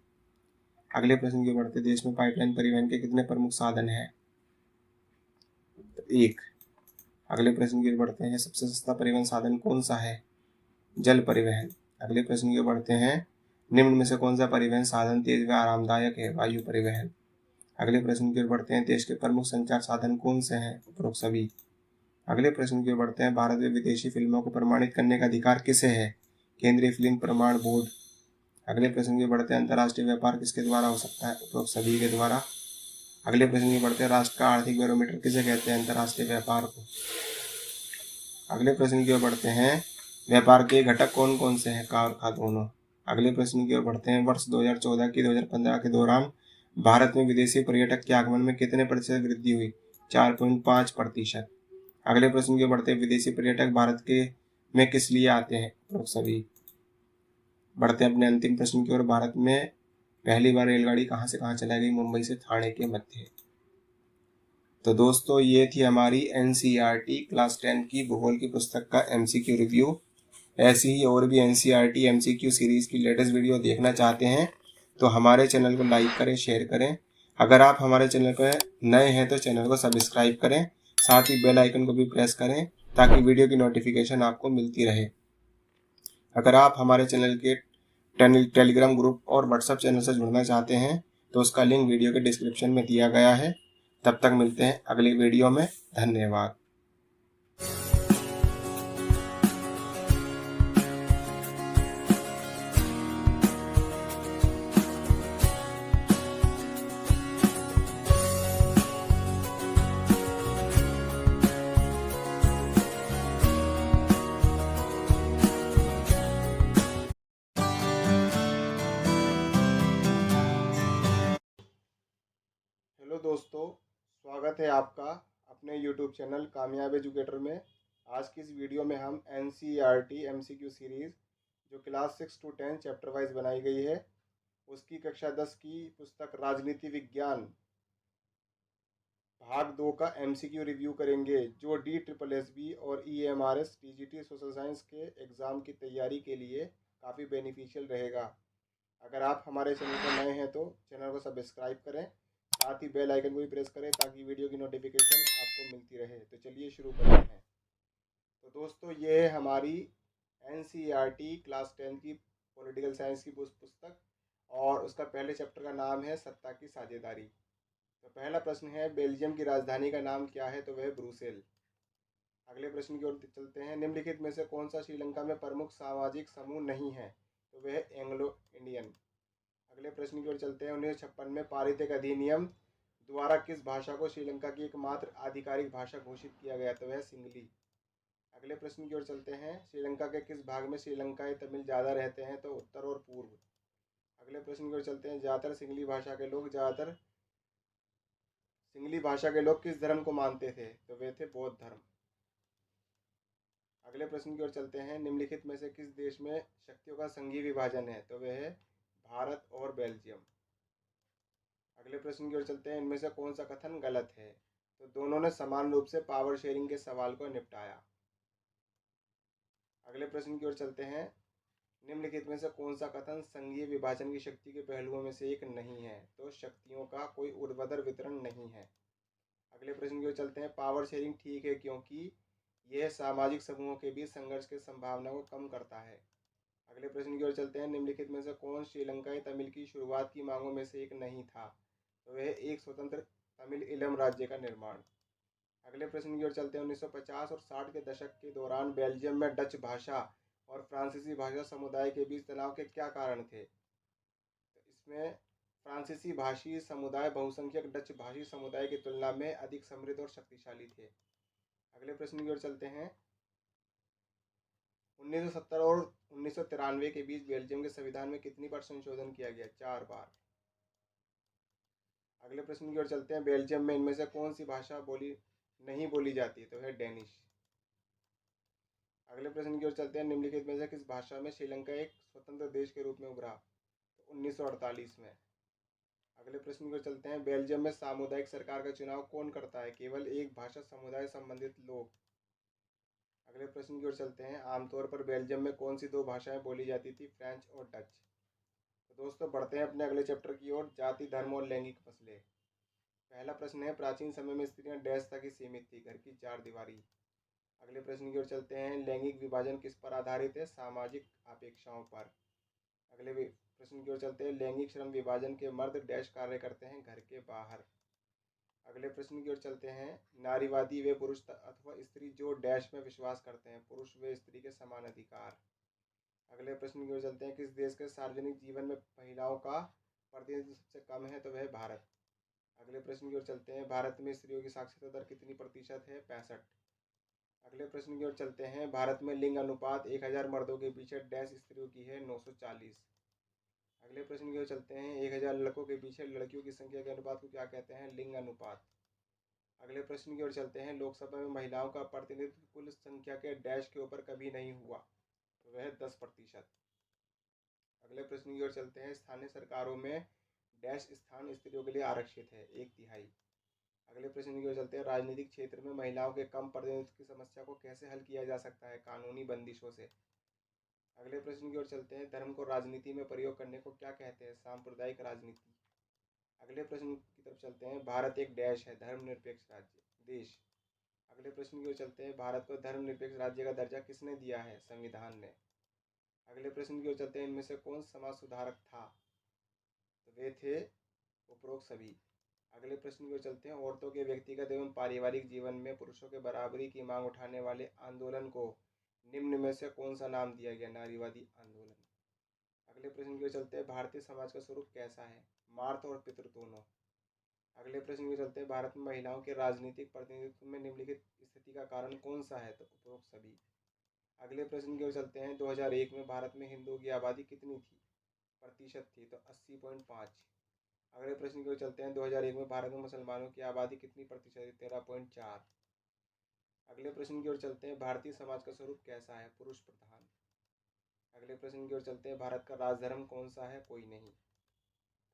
S2: अगले प्रश्न की ओर बढ़ते हैं, देश में पाइपलाइन परिवहन के कितने प्रमुख साधन हैं? 1। अगले प्रश्न की ओर बढ़ते हैं, सबसे सस्ता परिवहन साधन कौन सा है? जल परिवहन। अगले प्रश्न की ओर बढ़ते हैं, निम्न में से कौन सा परिवहन साधन तेज व आरामदायक है? वायु परिवहन। अगले प्रश्न की ओर बढ़ते हैं, देश के प्रमुख संचार साधन कौन से हैं? उपरोक्त सभी। अगले प्रश्न की ओर बढ़ते हैं, भारत में विदेशी फिल्मों को प्रमाणित करने का अधिकार किसे है? केंद्रीय फिल्म प्रमाण बोर्ड। अगले प्रश्न की बढ़ते हैं, अंतर्राष्ट्रीय व्यापार किसके द्वारा हो सकता है? उपरोक्त सभी के द्वारा। अगले प्रश्न की बढ़ते हैं, राष्ट्र का आर्थिक बैरोमीटर किसे कहते हैं? अंतर्राष्ट्रीय व्यापार को। अगले प्रश्न की ओर बढ़ते हैं, व्यापार के घटक कौन कौन से हैं? का और खा दोनों। अगले प्रश्न की ओर बढ़ते हैं, वर्ष 2014 की 2015 के दौरान भारत में विदेशी पर्यटक के आगमन में कितने प्रतिशत वृद्धि हुई? 4.5%। अगले प्रश्न की ओर बढ़ते हैं, विदेशी पर्यटक भारत के में किस लिए आते हैं? उपरोक्त सभी। बढ़ते हैं अपने अंतिम प्रश्न की ओर, भारत में पहली बार रेलगाड़ी कहाँ से कहाँ चलाई गई? मुंबई से ठाणे के मध्य। तो दोस्तों, ये थी हमारी एनसीईआरटी क्लास 10 की भूगोल की पुस्तक का एमसीक्यू रिव्यू। ऐसी ही और भी एनसीईआरटी एमसीक्यू सीरीज की लेटेस्ट वीडियो देखना चाहते हैं तो हमारे चैनल को लाइक करें, शेयर करें। अगर आप हमारे चैनल पर नए हैं तो चैनल को सब्सक्राइब करें, साथ ही बेल आइकन को भी प्रेस करें ताकि वीडियो की नोटिफिकेशन आपको मिलती रहे। अगर आप हमारे चैनल के टेलीग्राम ग्रुप और व्हाट्सएप चैनल से जुड़ना चाहते हैं तो उसका लिंक वीडियो के डिस्क्रिप्शन में दिया गया है। तब तक मिलते हैं अगली वीडियो में। धन्यवाद।
S1: हेलो दोस्तों, स्वागत है आपका अपने YouTube चैनल कामयाब एजुकेटर में। आज की इस वीडियो में हम NCERT MCQ सीरीज़ जो क्लास 6 to 10 चैप्टर वाइज बनाई गई है उसकी कक्षा 10 की पुस्तक राजनीति विज्ञान भाग 2 का MCQ रिव्यू करेंगे, जो DSSB और EMRS TGT सोशल साइंस के एग्ज़ाम की तैयारी के लिए काफ़ी बेनिफिशियल रहेगा। अगर आप हमारे चैनल पर नए हैं तो चैनल को सब्सक्राइब करें, साथ ही बेल आइकन को भी प्रेस करें ताकि वीडियो की नोटिफिकेशन आपको मिलती रहे। तो चलिए शुरू करते हैं। तो दोस्तों, ये है हमारी NCERT क्लास 10 की पॉलिटिकल साइंस की पुस्तक और उसका पहले चैप्टर का नाम है सत्ता की साझेदारी। तो पहला प्रश्न है, बेल्जियम की राजधानी का नाम क्या है? तो वह ब्रुसेल। अगले प्रश्न की ओर चलते हैं, निम्नलिखित में से कौन सा श्रीलंका में प्रमुख सामाजिक समूह नहीं है? तो वह एंग्लो इंडियन। अगले प्रश्न की ओर चलते हैं, 1956 में पारित एक अधिनियम द्वारा किस भाषा को श्रीलंका की एकमात्र आधिकारिक भाषा घोषित किया गया? तो वह सिंगली। अगले प्रश्न की ओर चलते हैं, श्रीलंका के किस भाग में श्रीलंकाई तमिल ज़्यादा रहते हैं? तो उत्तर और पूर्व। अगले प्रश्न की ओर चलते हैं, सिंगली भाषा के लोग किस धर्म को मानते थे? तो वे थे बौद्ध धर्म। अगले प्रश्न की ओर चलते हैं, निम्नलिखित में से किस देश में शक्तियों का संघीय विभाजन है? तो वह है भारत और बेल्जियम। अगले प्रश्न की ओर चलते हैं, इनमें से कौन सा कथन गलत है? तो दोनों ने समान रूप से पावर शेयरिंग के सवाल को निपटाया। अगले प्रश्न की ओर चलते हैं, निम्नलिखित में से कौन सा कथन संघीय विभाजन की शक्ति के पहलुओं में से एक नहीं है? तो शक्तियों का कोई ऊर्ध्वाधर वितरण नहीं है। अगले प्रश्न की ओर चलते हैं, पावर शेयरिंग ठीक है क्योंकि यह सामाजिक समूहों के बीच संघर्ष की संभावना को कम करता है। अगले प्रश्न की ओर चलते हैं, निम्नलिखित में से कौन श्रीलंकाई तमिल की शुरुआत की मांगों में से एक नहीं था? तो वह एक स्वतंत्र तमिल इलम राज्य का निर्माण। अगले प्रश्न की ओर चलते हैं, 1950 और 60 के दशक के दौरान बेल्जियम में डच भाषा और फ्रांसीसी भाषा समुदाय के बीच तनाव के क्या कारण थे? तो इसमें फ्रांसीसी भाषी समुदाय बहुसंख्यक डच भाषी समुदाय की तुलना में अधिक समृद्ध और शक्तिशाली थे। अगले प्रश्न की ओर चलते हैं, 1970 और 1993 के बीच बेल्जियम के संविधान में कितनी बार संशोधन किया गया? 4 बार। अगले प्रश्न की ओर चलते हैं, बेल्जियम में इनमें से कौन सी भाषा नहीं बोली जाती? तो है डेनिश। अगले प्रश्न की ओर चलते हैं, निम्नलिखित में से किस भाषा में श्रीलंका एक स्वतंत्र देश के रूप में उभरा? तो 1948 में। अगले प्रश्न की ओर चलते हैं, बेल्जियम में सामुदायिक सरकार का चुनाव कौन करता है? केवल एक भाषा समुदाय संबंधित लोग। अगले प्रश्न की ओर चलते हैं, आमतौर पर बेल्जियम में कौन सी दो भाषाएं बोली जाती थी? फ्रेंच और डच। तो दोस्तों, बढ़ते हैं अपने अगले चैप्टर की ओर, जाति धर्म और लैंगिक मसले। पहला प्रश्न है, प्राचीन समय में स्त्रियां डैश तक ही सीमित थी? घर की चार दीवारी। अगले प्रश्न की ओर चलते हैं, लैंगिक विभाजन किस पर आधारित है? सामाजिक अपेक्षाओं पर। अगले प्रश्न की ओर चलते हैं, लैंगिक श्रम विभाजन के मर्द डैश कार्य करते हैं? घर के बाहर। अगले प्रश्न की ओर चलते हैं, नारीवादी वे पुरुष अथवा स्त्री जो डैश में विश्वास करते हैं? पुरुष व स्त्री के समान अधिकार।
S2: अगले प्रश्न की ओर चलते हैं। किस देश के सार्वजनिक जीवन में महिलाओं का प्रतिनिधित्व सबसे कम है? तो वह भारत। अगले प्रश्न की ओर चलते हैं। भारत में स्त्रियों की साक्षरता दर कितनी प्रतिशत है? 65। अगले प्रश्न की ओर चलते हैं। भारत में लिंग अनुपात 1000 मर्दों के पीछे डैश स्त्रियों की है? 940। अगले प्रश्न की ओर चलते हैं। 1000 लड़कों के पीछे लड़कियों की संख्या के अनुपात को क्या कहते हैं? लिंग अनुपात। अगले प्रश्न की ओर चलते हैं। लोकसभा में महिलाओं का प्रतिनिधित्व कुल संख्या के डैश के ऊपर कभी नहीं हुआ? तो वह 10%। अगले प्रश्न की ओर चलते हैं। स्थानीय सरकारों में डैश स्थान स्त्रियों के लिए आरक्षित है? 1/3। अगले प्रश्न की ओर चलते हैं। राजनीतिक क्षेत्र में महिलाओं के कम प्रतिनिधित्व की समस्या को कैसे हल किया जा सकता है? कानूनी बंदिशों से। अगले प्रश्न की ओर चलते हैं। धर्म को राजनीति में प्रयोग करने को क्या कहते हैं? सांप्रदायिक राजनीति। अगले प्रश्न की तरफ चलते हैं। भारत एक डैश है? धर्मनिरपेक्ष राज्य, देश। अगले प्रश्न की ओर चलते हैं। भारत को धर्मनिरपेक्ष राज्य का दर्जा किसने दिया है? संविधान ने। अगले प्रश्न की ओर चलते हैं। इनमें से कौन समाज सुधारक था? तो वे थे उपरोक्त सभी। अगले प्रश्न की ओर चलते हैं। औरतों के व्यक्तिगत एवं पारिवारिक जीवन में पुरुषों के बराबरी की मांग उठाने वाले आंदोलन को निम्न में से कौन सा नाम दिया गया? नारीवादी आंदोलन। अगले प्रश्न की ओर चलते हैं। भारतीय समाज का स्वरूप कैसा है? मार्त और पितृ दोनों। अगले प्रश्न की ओर चलते हैं। भारत में महिलाओं के राजनीतिक प्रतिनिधित्व में निम्नलिखित स्थिति का कारण कौन सा है? तो उपरोक्त सभी। अगले प्रश्न की ओर चलते हैं। 2001 में भारत में हिंदुओं की आबादी कितनी थी? प्रतिशत थी? तो 80.5। अगले प्रश्न की ओर चलते हैं। 2001 में भारत में मुसलमानों की आबादी कितनी प्रतिशत थी? 13.4। अगले प्रश्न की ओर चलते हैं। भारतीय समाज का स्वरूप कैसा है? पुरुष प्रधान। अगले प्रश्न की ओर चलते हैं। भारत का राजधर्म कौन सा है? कोई नहीं।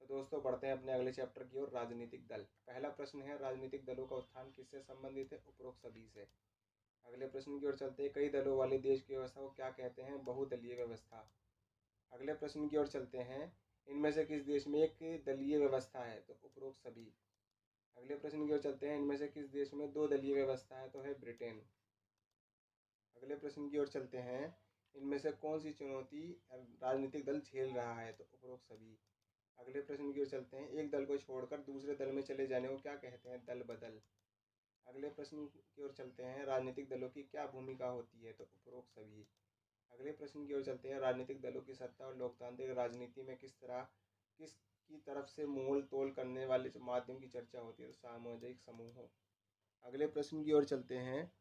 S2: तो दोस्तों बढ़ते हैं अपने अगले चैप्टर की ओर, राजनीतिक दल। पहला प्रश्न है। राजनीतिक दलों का उत्थान किससे संबंधित है? उपरोक्त सभी से। अगले प्रश्न की ओर चलते हैं। कई दलों वाले देश की व्यवस्था को क्या कहते हैं? बहुदलीय व्यवस्था। अगले प्रश्न की ओर चलते हैं। इनमें से किस देश में एक दलीय व्यवस्था है? तो उपरोक्त सभी। अगले प्रश्न की ओर चलते हैं। इनमें से किस देश में 2 दलीय व्यवस्था है? तो है ब्रिटेन। अगले प्रश्न की ओर चलते हैं। इनमें से कौन सी चुनौती राजनीतिक दल झेल रहा है? तो उपरोक्त सभी। अगले प्रश्न की ओर चलते हैं। एक दल को छोड़कर दूसरे दल में चले जाने को क्या कहते हैं? दल बदल। अगले प्रश्न की ओर चलते हैं। राजनीतिक दलों की क्या भूमिका होती है? तो उपरोक्त सभी। अगले प्रश्न की ओर चलते हैं। राजनीतिक दलों की सत्ता और लोकतांत्रिक राजनीति में किसकी तरफ से मोल तोल करने वाले माध्यम की चर्चा होती है? तो सामाजिक समूहों। अगले प्रश्न की ओर चलते हैं।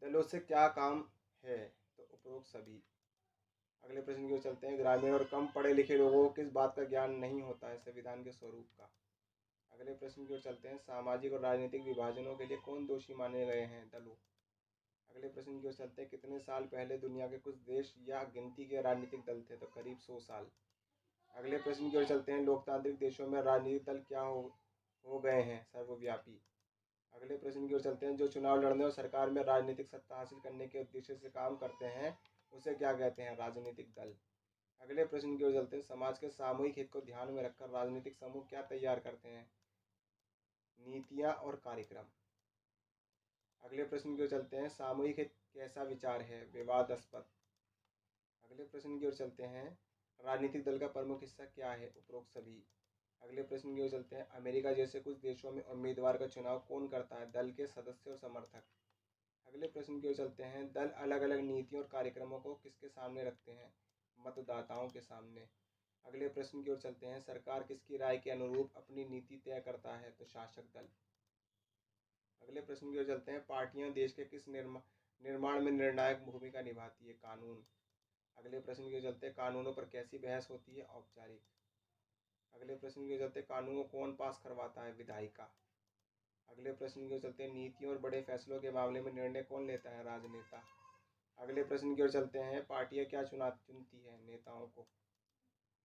S2: दलों से क्या काम है? तो उपरोक्त सभी। अगले प्रश्न की ओर चलते हैं। ग्रामीण और कम पढ़े लिखे लोगों को किस बात का ज्ञान नहीं होता है? संविधान के स्वरूप का। अगले प्रश्न की ओर चलते हैं। सामाजिक और राजनीतिक विभाजनों के लिए कौन दोषी माने गए हैं? दलों। अगले प्रश्न की ओर चलते हैं। कितने साल पहले दुनिया के कुछ देश या गिनती के राजनीतिक दल थे? तो करीब 100 साल। अगले प्रश्न की ओर चलते हैं। लोकतांत्रिक देशों में राजनीतिक दल क्या हो गए हैं? सर्वव्यापी। अगले प्रश्न की ओर चलते हैं। जो चुनाव लड़ने और सरकार में राजनीतिक सत्ता हासिल करने के उद्देश्य से काम करते हैं उसे क्या कहते हैं? राजनीतिक दल। अगले प्रश्न की ओर चलते हैं। समाज के सामूहिक हित को ध्यान में रखकर राजनीतिक समूह क्या तैयार करते हैं? नीतियाँ और कार्यक्रम। अगले प्रश्न की ओर चलते हैं। सामूहिक हित कैसा विचार है? विवादास्पद। अगले प्रश्न की ओर चलते हैं। राजनीतिक दल का प्रमुख हिस्सा क्या है? उपरोक्त सभी। अगले प्रश्न की ओर चलते हैं। अमेरिका जैसे कुछ देशों में उम्मीदवार का चुनाव कौन करता है? दल के सदस्य और समर्थक। अगले प्रश्न की ओर चलते हैं। दल अलग अलग नीतियों और कार्यक्रमों को किसके सामने रखते हैं? मतदाताओं के सामने। अगले प्रश्न की ओर चलते हैं। सरकार किसकी राय के अनुरूप अपनी नीति तय करता है? तो शासक दल। अगले प्रश्न की ओर चलते हैं। पार्टियां देश के किस निर्माण में निर्णायक भूमिका निभाती है? कानून। अगले प्रश्न की ओर चलते हैं। कानूनों पर कैसी बहस होती है? औपचारिक। अगले प्रश्न की ओर चलते हैं। कानून को कौन पास करवाता है? विधायिका। अगले प्रश्न की ओर चलते हैं। नीतियों और बड़े फैसलों के मामले में निर्णय कौन लेता है? राजनेता। अगले प्रश्न की ओर चलते हैं। पार्टियां क्या चुनती है? नेताओं को।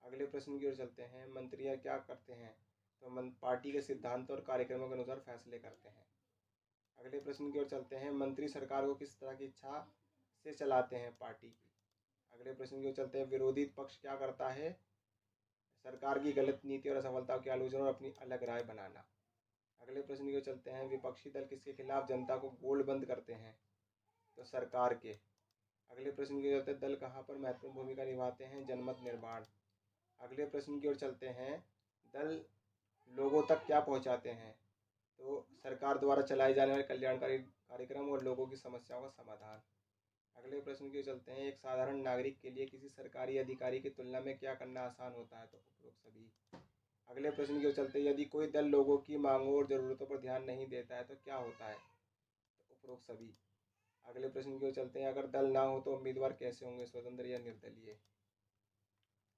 S2: अगले प्रश्न की ओर चलते हैं। मंत्रियां क्या करते हैं? तो पार्टी के सिद्धांतों और कार्यक्रमों के अनुसार फैसले करते हैं। अगले प्रश्न की ओर चलते हैं। मंत्री सरकार को किस तरह की इच्छा से चलाते हैं? पार्टी की। अगले प्रश्न की ओर चलते हैं। विरोधी पक्ष क्या करता है? सरकार की गलत नीति और असफलताओं की आलोचना और अपनी अलग राय बनाना। अगले प्रश्न की ओर चलते हैं। विपक्षी दल किसके खिलाफ जनता को गोलबंद करते हैं? तो सरकार के। अगले प्रश्न की ओर चलते हैं। दल कहाँ पर महत्वपूर्ण भूमिका निभाते हैं? जनमत निर्माण। अगले प्रश्न की ओर चलते हैं। दल लोगों तक क्या पहुँचाते हैं? तो सरकार द्वारा चलाए जाने वाले कल्याणकारी कार्यक्रम और लोगों की समस्याओं का समाधान। अगले प्रश्न की ओर चलते हैं। एक साधारण नागरिक के लिए किसी सरकारी अधिकारी की तुलना में क्या करना आसान होता है? तो उपरोक्त सभी। अगले प्रश्न की ओर चलते हैं। यदि कोई दल लोगों की मांगों और ज़रूरतों पर ध्यान नहीं देता है तो क्या होता है? तो उपरोक्त सभी। अगले प्रश्न की ओर चलते हैं। अगर दल ना हो तो उम्मीदवार कैसे होंगे, स्वतंत्र या निर्दलीय?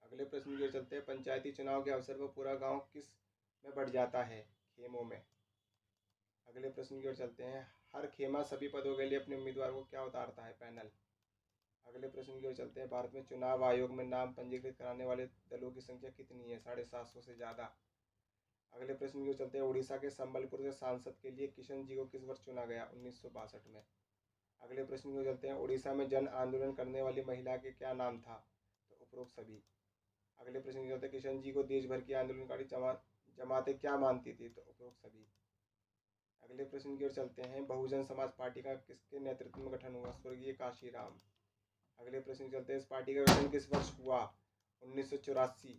S2: अगले प्रश्न की ओर चलते हैं। पंचायती चुनाव के अवसर पर पूरा गांव किस में बढ़ जाता है? खेमों में। अगले प्रश्न की ओर चलते हैं। हर खेमा सभी पदों के लिए अपने उम्मीदवार को क्या उतारता है? पैनल। अगले प्रश्न की ओर चलते हैं। भारत में चुनाव आयोग में नाम पंजीकृत कराने वाले दलों की संख्या कितनी है? 750 से ज़्यादा। अगले प्रश्न की ओर चलते हैं। उड़ीसा के संबलपुर से सांसद के लिए किशन जी को किस वर्ष चुना गया? 1962 में। अगले प्रश्न की ओर चलते हैं। उड़ीसा में जन आंदोलन करने वाली महिला के क्या नाम था? तो उपरोक्त सभी। अगले प्रश्न की ओर चलते हैं। किशन जी को देश भर की आंदोलनकारी जमातें क्या मानती थी? तो उपरोक्त सभी। अगले प्रश्न की ओर चलते हैं। बहुजन समाज पार्टी का किसके नेतृत्व में गठन हुआ? स्वर्गीय काशीराम। अगले प्रश्न चलते हैं। इस पार्टी का गठन किस वर्ष हुआ? 1984।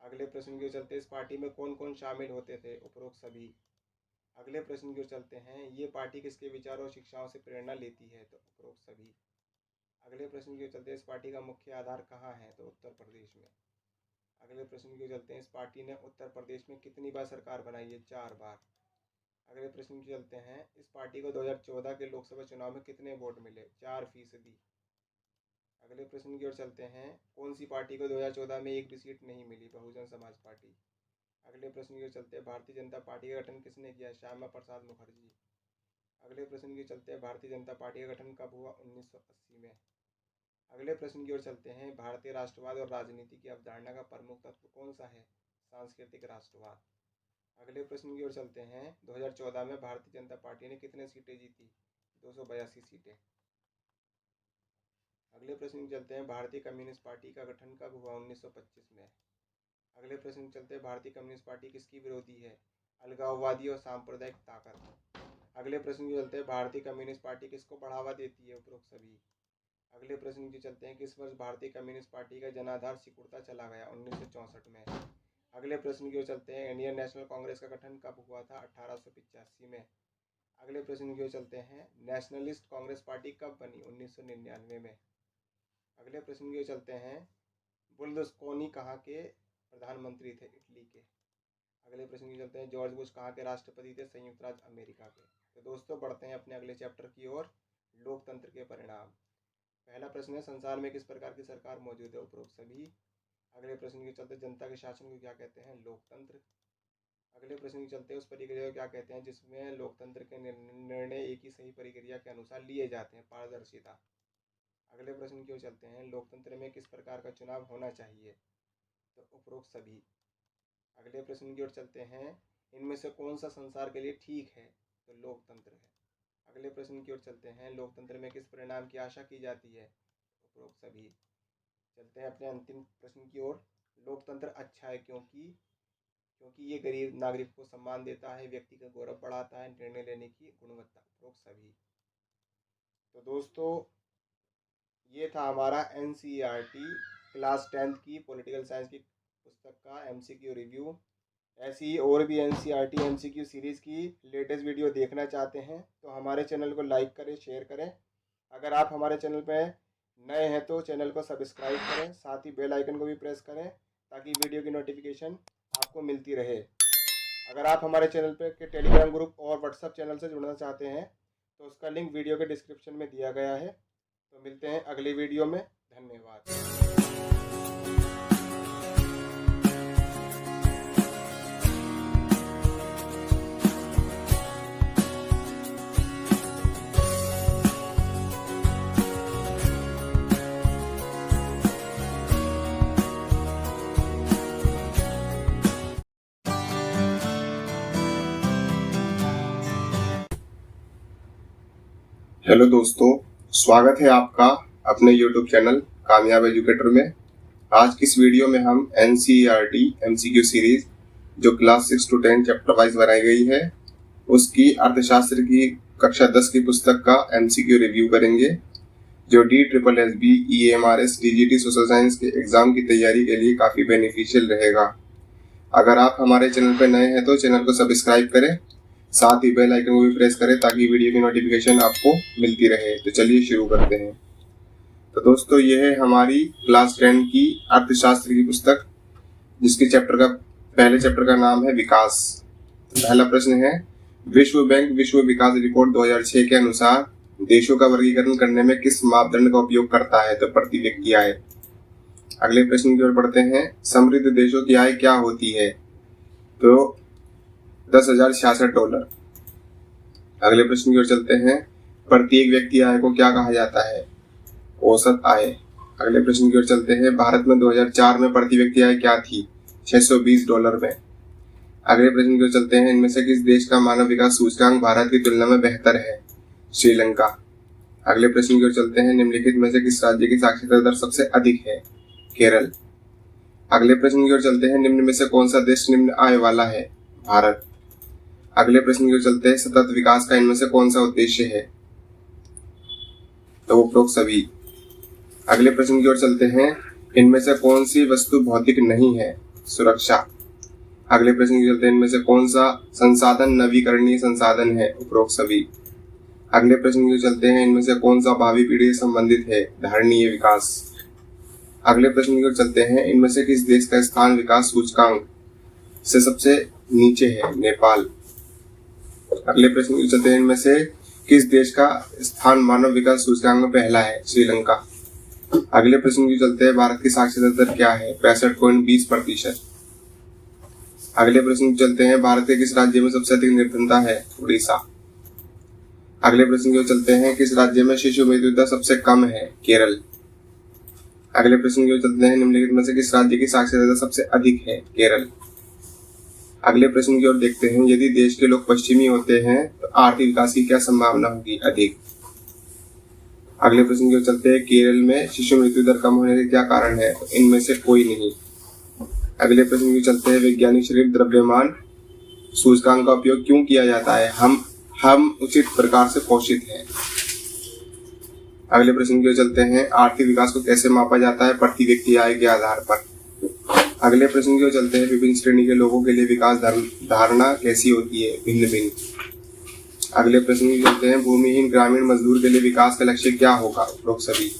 S2: अगले प्रश्न की ओर चलते हैं। इस पार्टी में कौन कौन शामिल होते थे? उपरोक्त सभी। अगले प्रश्न की ओर चलते हैं। ये पार्टी किसके विचारों और शिक्षाओं से प्रेरणा लेती है? तो उपरोक्त सभी। अगले प्रश्न की ओर चलते हैं। इस पार्टी का मुख्य आधार कहाँ है? तो उत्तर प्रदेश में। अगले प्रश्न की ओर चलते हैं। इस पार्टी ने उत्तर प्रदेश में कितनी बार सरकार बनाई है? 4 बार। अगले प्रश्न की चलते हैं। इस पार्टी को 2014 के लोकसभा चुनाव में कितने वोट मिले? 4%। अगले प्रश्न की ओर चलते हैं। कौन सी पार्टी को 2014 में एक भी सीट नहीं मिली? बहुजन समाज पार्टी। अगले प्रश्न की ओर चलते हैं। भारतीय जनता पार्टी का गठन किसने किया? श्यामा प्रसाद मुखर्जी। अगले प्रश्न की चलते हैं। भारतीय जनता पार्टी का गठन कब हुआ? 1980 में। अगले प्रश्न की ओर चलते हैं। भारतीय राष्ट्रवाद और राजनीति की अवधारणा का प्रमुख तत्व कौन सा है? सांस्कृतिक राष्ट्रवाद। अगले प्रश्न की ओर चलते हैं। 2014 में भारतीय जनता पार्टी ने कितने सीटें जीती? 282 सीटें। अगले प्रश्न की चलते हैं। भारतीय कम्युनिस्ट पार्टी का गठन कब हुआ? 1925 में। अगले प्रश्न चलते हैं। भारतीय कम्युनिस्ट पार्टी किसकी विरोधी है? अलगाववादी और सांप्रदायिक ताकत। अगले प्रश्न की चलते हैं। भारतीय कम्युनिस्ट पार्टी किसको बढ़ावा देती है? उपरोक्त सभी। अगले प्रश्न की चलते हैं। किस वर्ष भारतीय कम्युनिस्ट पार्टी का जनाधार सिकुड़ता चला गया? 1964 में। अगले प्रश्न की ओर चलते हैं। इंडियन नेशनल कांग्रेस का गठन कब हुआ था? 1885 में। अगले प्रश्न की ओर चलते हैं। नेशनलिस्ट कांग्रेस पार्टी कब बनी? 1999 में। अगले प्रश्न की ओर चलते हैं। बुर्लुस्कोनी कहाँ के प्रधानमंत्री थे? इटली के। अगले प्रश्न की चलते हैं। जॉर्ज बुश कहाँ के राष्ट्रपति थे? संयुक्त राज्य अमेरिका के। तो दोस्तों बढ़ते हैं अपने अगले चैप्टर की ओर, लोकतंत्र के परिणाम। पहला प्रश्न है। संसार में किस प्रकार की सरकार मौजूद है? उपरोक्त सभी। अगले प्रश्न के चलते जनता के शासन को क्या कहते हैं? लोकतंत्र। अगले प्रश्न के चलते उस प्रक्रिया को क्या कहते हैं जिसमें लोकतंत्र के निर्णय एक ही सही प्रक्रिया के अनुसार लिए जाते हैं? पारदर्शिता। अगले प्रश्न की ओर चलते हैं। लोकतंत्र में किस प्रकार का चुनाव होना चाहिए? तो उपरोक्त सभी। अगले प्रश्न की ओर चलते हैं। इनमें से कौन सा संसार के लिए ठीक है? तो लोकतंत्र है। अगले प्रश्न की ओर चलते हैं। लोकतंत्र में किस परिणाम की आशा की जाती है? उपरोक्त सभी। चलते हैं अपने अंतिम प्रश्न की ओर। लोकतंत्र अच्छा है क्योंकि ये गरीब नागरिक को सम्मान देता है, व्यक्ति का गौरव बढ़ाता है, निर्णय लेने की गुणवत्ता। उपरोक्त सभी। तो दोस्तों ये था हमारा NCERT क्लास 10th की पॉलिटिकल साइंस की पुस्तक का MCQ रिव्यू। ऐसी ही और भी NCERT MCQ सीरीज़ की लेटेस्ट वीडियो देखना चाहते हैं तो हमारे चैनल को लाइक करें, शेयर करें। अगर आप हमारे चैनल पर नए हैं तो चैनल को सब्सक्राइब करें, साथ ही बेल आइकन को भी प्रेस करें ताकि वीडियो की नोटिफिकेशन आपको मिलती रहे। अगर आप हमारे चैनल पे के टेलीग्राम ग्रुप और व्हाट्सएप चैनल से जुड़ना चाहते हैं तो उसका लिंक वीडियो के डिस्क्रिप्शन में दिया गया है। तो मिलते हैं अगली वीडियो में। धन्यवाद।
S1: हेलो दोस्तों, स्वागत है आपका अपने YouTube चैनल कामयाब एजुकेटर में। आज की इस वीडियो में हम NCERT MCQ सीरीज जो क्लास 6 to 10 चैप्टर वाइज बनाई गई है उसकी अर्थशास्त्र की कक्षा 10 की पुस्तक का MCQ रिव्यू करेंगे जो DSSB EMRS DGT social science के एग्जाम की तैयारी के लिए काफ़ी बेनिफिशियल रहेगा। अगर आप हमारे चैनल पर नए हैं तो चैनल को सब्सक्राइब करें, साथ ही बेल आइकन को भी प्रेस करें ताकि वीडियो की नोटिफिकेशन आपको मिलती रहे। तो चलिए शुरू करते हैं।
S2: तो दोस्तों ये है हमारी क्लास 10 की अर्थशास्त्र की पुस्तक, जिसके पहले चैप्टर का नाम है विकास। तो पहला प्रश्न है, विश्व बैंक विश्व विकास रिपोर्ट 2006 के अनुसार देशों का वर्गीकरण करने में किस मापदंड का उपयोग करता है? तो प्रति व्यक्ति आय। अगले प्रश्न की ओर बढ़ते हैं, समृद्ध देशों की आय क्या होती है? तो $10,066। अगले प्रश्न की ओर चलते हैं, प्रत्येक व्यक्ति आय को क्या कहा जाता है? औसत आय। अगले प्रश्न की ओर चलते हैं, भारत में 2004 में प्रति व्यक्ति आय क्या थी? $620 में। अगले प्रश्न की ओर चलते हैं, इनमें से किस देश का मानव विकास सूचकांक भारत की तुलना में बेहतर है? श्रीलंका। अगले प्रश्न की ओर चलते हैं, निम्नलिखित में से किस राज्य की साक्षरता दर सबसे अधिक है? केरल। अगले प्रश्न की ओर चलते हैं, निम्न में से कौन सा देश निम्न आय वाला है? भारत। अगले प्रश्न की ओर चलते हैं, सतत विकास का इनमें से कौन सा उद्देश्य है? तो उपरोक्त सभी। अगले प्रश्न की ओर चलते हैं, इनमें से कौन सी वस्तु भौतिक नहीं है? सुरक्षा। अगले प्रश्न की चलते हैं, इनमें से कौन सा संसाधन नवीकरणीय संसाधन है? उपरोक्त सभी। अगले प्रश्न की चलते हैं, इनमें से कौन सा भावी पीढ़ी से संबंधित है? धारणीय विकास। अगले प्रश्न की ओर चलते हैं, इनमें से किस देश का स्थान विकास सूचकांक से सबसे नीचे है? नेपाल। अगले प्रश्न की चलते हैं, इनमें से किस देश का स्थान मानव विकास सूचकांक में पहला है? श्रीलंका। अगले प्रश्न की चलते हैं, भारत की साक्षरता दर क्या है? 65.20%। अगले प्रश्न की चलते हैं, भारत के किस राज्य में सबसे अधिक निर्धनता है? उड़ीसा। अगले प्रश्न की ओर चलते हैं, किस राज्य में शिशु मृत्यु दर सबसे कम है? केरल। अगले प्रश्न की ओर चलते हैं, निम्नलिखित में से किस राज्य की साक्षरता दर सबसे अधिक है? केरल। अगले प्रश्न की ओर देखते हैं, यदि देश के लोग पश्चिमी होते हैं तो आर्थिक विकास की क्या संभावना होगी? अधिक। अगले प्रश्न की ओर चलते हैं, केरल में शिशु मृत्यु दर कम होने के क्या कारण है? तो इनमें से कोई नहीं। अगले प्रश्न की चलते हैं, वैज्ञानिक शरीर द्रव्यमान सूचकांक का उपयोग क्यों किया जाता है? हम उचित प्रकार से पोषित हैं। अगले प्रश्न की ओर चलते हैं, आर्थिक विकास को कैसे मापा जाता है? प्रति व्यक्ति आय के आधार पर। अगले प्रश्न की ओर चलते हैं, विभिन्न श्रेणी के लोगों के लिए विकास धारणा कैसी होती है? भिन्न भिन्न। अगले प्रश्न की चलते हैं, भूमिहीन ग्रामीण मजदूर के लिए विकास का लक्ष्य क्या होगा? उपरोक्त सभी।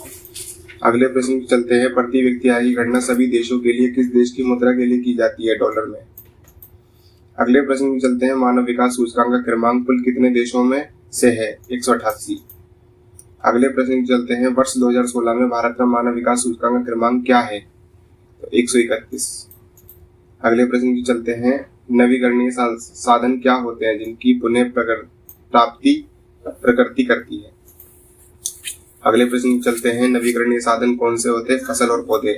S2: अगले प्रश्न की चलते हैं, प्रति व्यक्ति आय की गणना सभी देशों के लिए किस देश की मुद्रा के लिए की जाती है? डॉलर में। अगले प्रश्न की चलते हैं, मानव विकास सूचकांक का क्रमांक कुल कितने देशों में से है? 188। अगले प्रश्न की चलते हैं, वर्ष 2016 में भारत का मानव विकास सूचकांक का क्रमांक क्या है? तो 131। अगले प्रश्न की चलते हैं, नवीकरणीय साधन क्या होते हैं जिनकी पुनः प्राप्ति प्रकृति करती है? अगले प्रश्न की चलते हैं, नवीकरणीय साधन कौन से होते हैं? फसल और पौधे।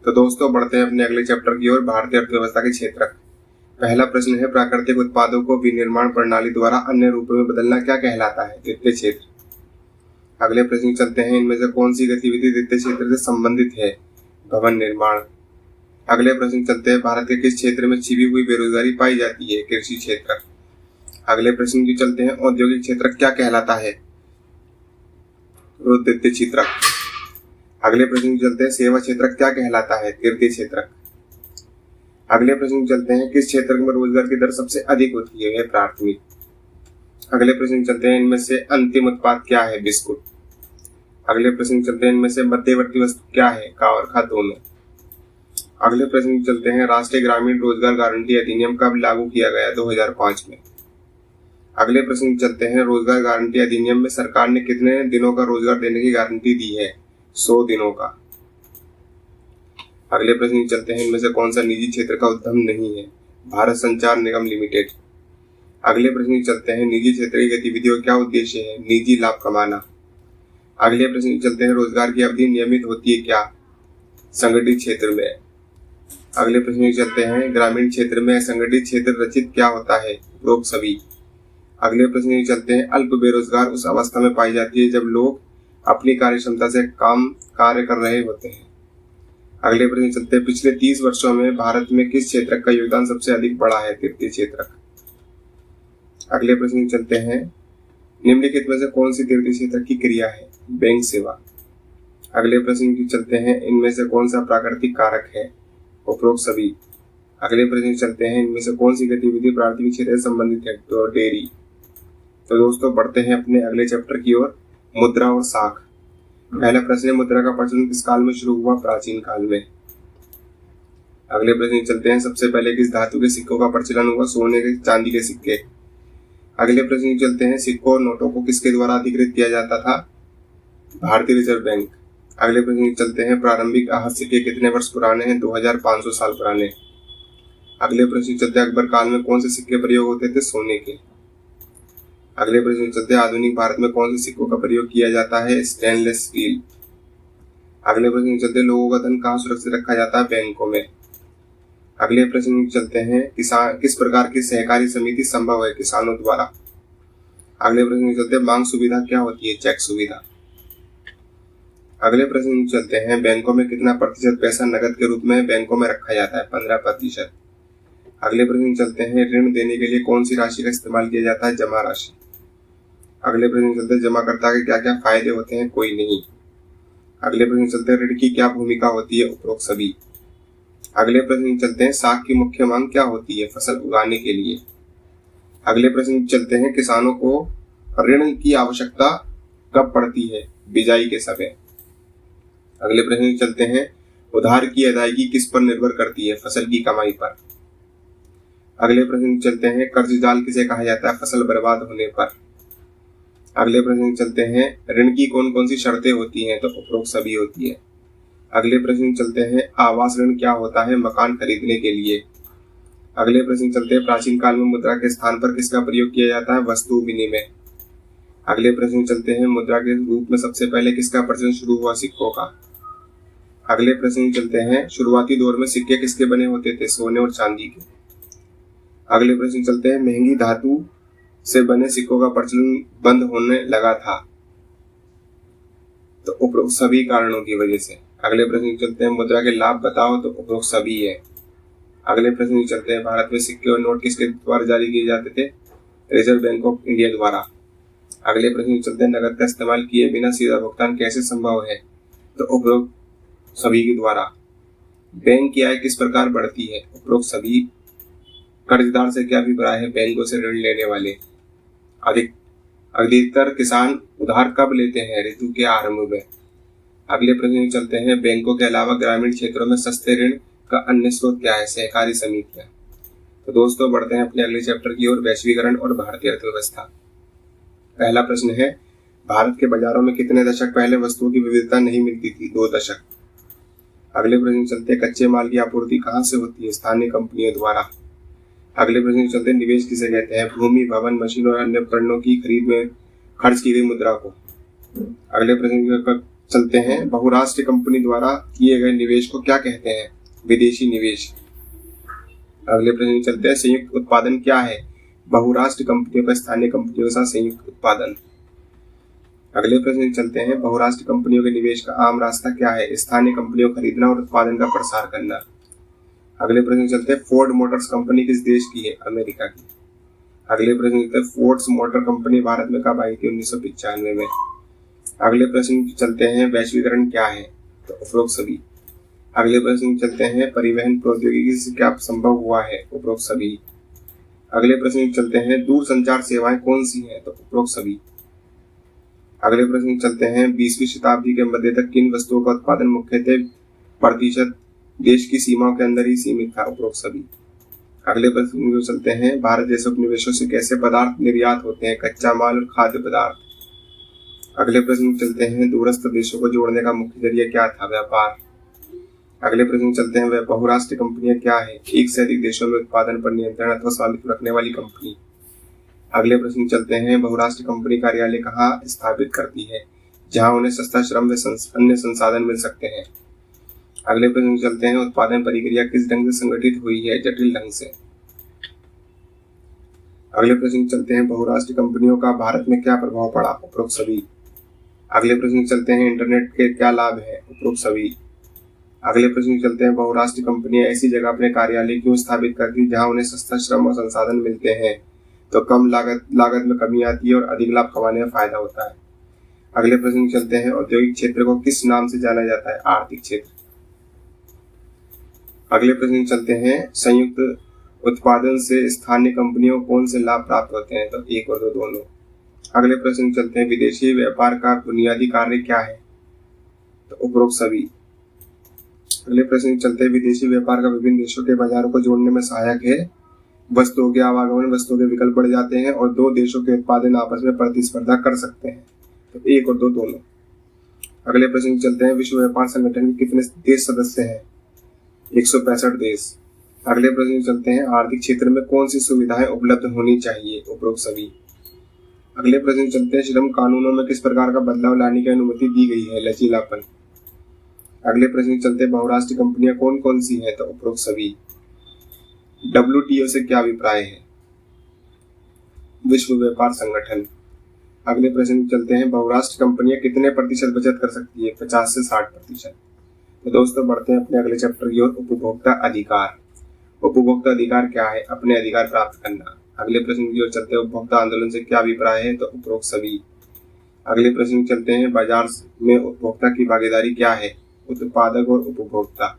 S2: तो दोस्तों बढ़ते हैं अपने अगले चैप्टर की ओर, भारतीय अर्थव्यवस्था के क्षेत्रक। पहला प्रश्न है, प्राकृतिक उत्पादों को विनिर्माण प्रणाली द्वारा अन्य रूपों में बदलना क्या कहलाता है? द्वितीय क्षेत्र। अगले प्रश्न की चलते हैं, इनमें से कौन सी गतिविधि द्वितीय क्षेत्र से संबंधित है? भवन निर्माण। अगले प्रश्न चलते हैं, भारत के किस क्षेत्र में छिपी हुई बेरोजगारी पाई जाती है? कृषि क्षेत्र। अगले प्रश्न की चलते हैं, औद्योगिक क्षेत्र क्या कहलाता है? द्वितीय क्षेत्र। अगले प्रश्न की चलते हैं, सेवा क्षेत्र क्या कहलाता है? तृतीय क्षेत्र। अगले प्रश्न की चलते हैं, किस क्षेत्र में रोजगार की दर सबसे अधिक होती है? प्राथमिक। अगले प्रश्न चलते हैं, इनमें से अंतिम उत्पाद क्या है? बिस्कुट। अगले प्रश्न चलते हैं, इनमें से मध्यवर्ती वस्तु क्या है? का और खा दोनों। अगले प्रश्न चलते हैं, राष्ट्रीय ग्रामीण रोजगार गारंटी अधिनियम कब लागू किया गया? 2005 में। अगले प्रश्न चलते हैं, रोजगार गारंटी अधिनियम में सरकार ने कितने दिनों का रोजगार देने की गारंटी दी है? 100 दिनों का। अगले प्रश्न चलते हैं, इनमें से कौन सा निजी क्षेत्र का उद्यम नहीं है? भारत संचार निगम लिमिटेड। अगले प्रश्न चलते हैं, निजी क्षेत्र की गतिविधियों का क्या उद्देश्य है? निजी लाभ कमाना। अगले प्रश्न चलते हैं, रोजगार की अवधि नियमित होती है क्या? संगठित क्षेत्र में। अगले प्रश्न चलते हैं, ग्रामीण क्षेत्र में संगठित क्षेत्र रचित क्या होता है? उपरोक्त सभी। अगले प्रश्न चलते हैं, अल्प बेरोजगार उस अवस्था में पाई जाती है जब लोग अपनी कार्य क्षमता से कार्य कर रहे होते हैं। अगले प्रश्न चलते हैं, पिछले 30 वर्षों में भारत में किस क्षेत्र का योगदान सबसे अधिक बढ़ा है? तृतीय क्षेत्र। अगले प्रश्न चलते हैं, निम्नलिखित में से कौन सी तृतीय क्षेत्र की क्रिया है? बैंक सेवा। अगले प्रश्न की चलते हैं, इनमें से कौन सा प्राकृतिक कारक है? उपरोक्त सभी। अगले प्रश्न चलते हैं, इनमें से कौन सी गतिविधि प्राथमिक क्षेत्र से संबंधित है? तो डेयरी। तो दोस्तों बढ़ते हैं अपने अगले चैप्टर की ओर, मुद्रा और साख। पहला प्रश्न है, मुद्रा का प्रचलन किस काल में शुरू हुआ? प्राचीन काल में। अगले प्रश्न चलते हैं, सबसे पहले किस धातु के सिक्कों का प्रचलन हुआ? सोने के, चांदी के सिक्के। अगले प्रश्न चलते हैं, सिक्कों और नोटों को किसके द्वारा अधिकृत किया जाता था? भारतीय रिजर्व बैंक। अगले प्रश्न चलते हैं, प्रारंभिक आहत सिक्के कितने वर्ष पुराने हैं? 2500 साल पुराने। अगले प्रश्न चलते हैं, अकबर काल में कौन से सिक्के प्रयोग होते थे? सोने के। अगले प्रश्न चलते हैं, आधुनिक भारत में कौन से सिक्कों का प्रयोग किया जाता है? Stainless steel. अगले प्रश्न चलते हैं, लोगों का धन कहाँ सुरक्षित रखा जाता है? बैंकों में। अगले प्रश्न चलते हैं, किस प्रकार की सहकारी समिति संभव है? किसानों द्वारा। अगले प्रश्न चलते हैं, मांग सुविधा क्या होती है? चेक सुविधा। अगले प्रश्न चलते हैं, बैंकों में कितना प्रतिशत पैसा नकद के रूप में बैंकों में रखा जाता है? 15%। अगले प्रश्न चलते हैं, ऋण देने के लिए कौन सी राशि का इस्तेमाल किया जाता है? जमा राशि। अगले प्रश्न चलते हैं, जमाकर्ता के क्या क्या फायदे होते हैं? कोई नहीं। अगले प्रश्न चलते हैं, ऋण की क्या भूमिका होती है? उपरोक्त सभी। अगले प्रश्न चलते हैं, साख की मुख्य मांग क्या होती है? फसल उगाने के लिए। अगले प्रश्न चलते हैं, किसानों को ऋण की आवश्यकता कब पड़ती है? बिजाई के समय। अगले प्रश्न चलते हैं, उधार की अदायगी किस पर निर्भर करती है? फसल की कमाई पर। अगले प्रश्न चलते हैं, कर्ज जाल किसे कहा जाता है? फसल बर्बाद होने पर। अगले प्रश्न चलते हैं, ऋण की कौन कौन सी शर्तें होती हैं? तो उपरोक्त सभी होती है। अगले प्रश्न चलते हैं, आवास ऋण क्या होता है? मकान खरीदने के लिए। अगले प्रश्न चलते हैं, प्राचीन काल में मुद्रा के स्थान पर किसका प्रयोग किया जाता है? वस्तु विनिमय। अगले प्रश्न चलते हैं, मुद्रा के रूप में सबसे पहले किसका प्रचलन शुरू हुआ? सिक्कों का। अगले प्रश्न चलते हैं, शुरुआती दौर में सिक्के किसके बने होते थे? सोने और चांदी के। अगले प्रश्न चलते हैं, महंगी धातु से बने सिक्कों का प्रचलन बंद होने लगा था? तो उपरोक्त सभी कारणों की वजह से। अगले प्रश्न चलते हैं, मुद्रा के लाभ बताओ? तो उपरोक्त सभी है। अगले प्रश्न चलते हैं, भारत में सिक्के और नोट किसके द्वारा जारी किए जाते थे? रिजर्व बैंक ऑफ इंडिया द्वारा। अगले प्रश्न चलते हैं, नकद का इस्तेमाल किए बिना सीधा भुगतान कैसे संभव है? तो उपरोक्त सभी के द्वारा। बैंक की आय किस प्रकार बढ़ती है? उपरोक्त सभी। कर्जदार से क्या अभिप्राय है? बैंकों से ऋण लेने वाले। अधिकतर किसान उधार कब लेते हैं? ऋतु के आरंभ में। अगले प्रश्न चलते हैं, बैंकों के अलावा ग्रामीण क्षेत्रों में सस्ते ऋण का अन्य स्रोत क्या है? सहकारी समितियां। तो दोस्तों, बढ़ते हैं अपने अगले चैप्टर की ओर, वैश्वीकरण और भारतीय अर्थव्यवस्था। पहला प्रश्न है, भारत के बाजारों में कितने दशक पहले वस्तुओं की विविधता नहीं मिलती थी? 2 दशक। अगले प्रश्न चलते हैं, कच्चे माल की आपूर्ति कहाँ से होती है? स्थानीय कंपनियों द्वारा। अगले प्रश्न चलते हैं, निवेश किसे कहते हैं? भूमि, भवन, मशीन और अन्य उपकरणों की खरीद में खर्च की गई मुद्रा को। अगले प्रश्न चलते हैं, बहुराष्ट्रीय कंपनी द्वारा किए गए निवेश को क्या कहते हैं? विदेशी निवेश। अगले प्रश्न चलते हैं, संयुक्त उत्पादन क्या है? बहुराष्ट्रीय कंपनियों का स्थानीय कंपनियों के साथ संयुक्त उत्पादन। अगले प्रश्न चलते हैं, बहुराष्ट्रीय कंपनियों के निवेश का आम रास्ता क्या है? स्थानीय कंपनियों को खरीदना और उत्पादन का प्रसार करना। अगले प्रश्न चलते हैं, फोर्ड मोटर्स कंपनी किस देश की है? अमेरिका की। अगले प्रश्न चलते हैं, फोर्ड्स मोटर कंपनी भारत में कब आई थी? 1995 में। अगले प्रश्न चलते हैं, वैश्वीकरण क्या है? तो उपरोक्त सभी। अगले प्रश्न चलते हैं, परिवहन प्रौद्योगिकी से क्या संभव हुआ है? उपरोक्त सभी। अगले प्रश्न चलते हैं, दूर संचार सेवाएं कौन सी हैं? तो उपरोक्त सभी। अगले प्रश्न चलते हैं, 20वीं शताब्दी के मध्य तक किन वस्तुओं का उत्पादन मुख्यतः प्रतिशत देश की सीमाओं के अंदर ही सीमित था? उपरोक्त सभी। अगले प्रश्न चलते हैं, भारत जैसे उपनिवेशों से कैसे पदार्थ निर्यात होते हैं? कच्चा माल और खाद्य पदार्थ। अगले प्रश्न चलते हैं, दूरस्थ देशों को जोड़ने का मुख्य जरिया क्या था? व्यापार। अगले प्रश्न चलते हैं, वह बहुराष्ट्रीय कंपनियां क्या है? एक से अधिक देशों में उत्पादन पर नियंत्रण अथवा स्वामित्व रखने वाली कंपनी। अगले प्रश्न चलते हैं, बहुराष्ट्रीय कंपनी कार्यालय कहाँ स्थापित करती है? जहां उन्हें सस्ता श्रम व अन्य संसाधन मिल सकते हैं। अगले प्रश्न चलते हैं, उत्पादन प्रक्रिया किस ढंग से संगठित हुई है? जटिल ढंग से। अगले प्रश्न चलते हैं, बहुराष्ट्रीय कंपनियों का भारत में क्या प्रभाव पड़ा? उपरोक्त सभी। अगले प्रश्न चलते हैं, इंटरनेट के क्या लाभ है? उपरोक्त सभी। अगले प्रश्न चलते हैं, बहुराष्ट्रीय कंपनियां ऐसी जगह अपने कार्यालय क्यों स्थापित करती है जहां उन्हें सस्ता श्रम और संसाधन मिलते हैं? तो कम लागत में कमी आती है और अधिक लाभ कमाने में फायदा होता है। अगले प्रश्न चलते हैं, औद्योगिक क्षेत्र को किस नाम से जाना जाता है? आर्थिक क्षेत्र। अगले प्रश्न चलते हैं, संयुक्त उत्पादन से स्थानीय कंपनियों को कौन से लाभ प्राप्त होते हैं? तो 1 और 2 दोनों। अगले प्रश्न चलते हैं, विदेशी व्यापार का बुनियादी कार्य क्या है? तो उपरोक्त सभी। अगले प्रश्न चलते हैं, विदेशी व्यापार का विभिन्न देशों के बाजारों को जोड़ने में सहायक है। वस्तुओं के आवागमन, वस्तुओं के विकल्प बढ़ जाते हैं और दो देशों के उत्पादन आपस में प्रतिस्पर्धा कर सकते हैं। तो 1 और 2 दोनों। अगले प्रश्न चलते हैं, विश्व व्यापार संगठन के कितने देश सदस्य हैं? 165 देश। अगले प्रश्न चलते हैं, आर्थिक क्षेत्र में कौन सी सुविधाएं उपलब्ध होनी चाहिए? उपरोक्त सभी। अगले प्रश्न चलते हैं, श्रम कानूनों में किस प्रकार का बदलाव लाने की अनुमति दी गई है? लचीलापन। अगले प्रश्न चलते हैं, बहुराष्ट्रीय कंपनियां कौन कौन सी हैं? तो उपरोक्त सभी। WTO से क्या अभिप्राय है? विश्व व्यापार संगठन। अगले प्रश्न चलते हैं, बहुराष्ट्रीय कंपनियां कितने प्रतिशत बचत कर सकती है? 50 से 60%। तो दोस्तों बढ़ते हैं अपने अगले चैप्टर की ओर, उपभोक्ता अधिकार। उपभोक्ता अधिकार क्या है? अपने अधिकार प्राप्त करना। अगले प्रश्न की ओर चलते हैं, उपभोक्ता आंदोलन से क्या अभिप्राय है? तो उपरोक्त सभी। अगले प्रश्न चलते हैं, बाजार में उपभोक्ता की भागीदारी क्या है? उत्पादक और उपभोक्ता।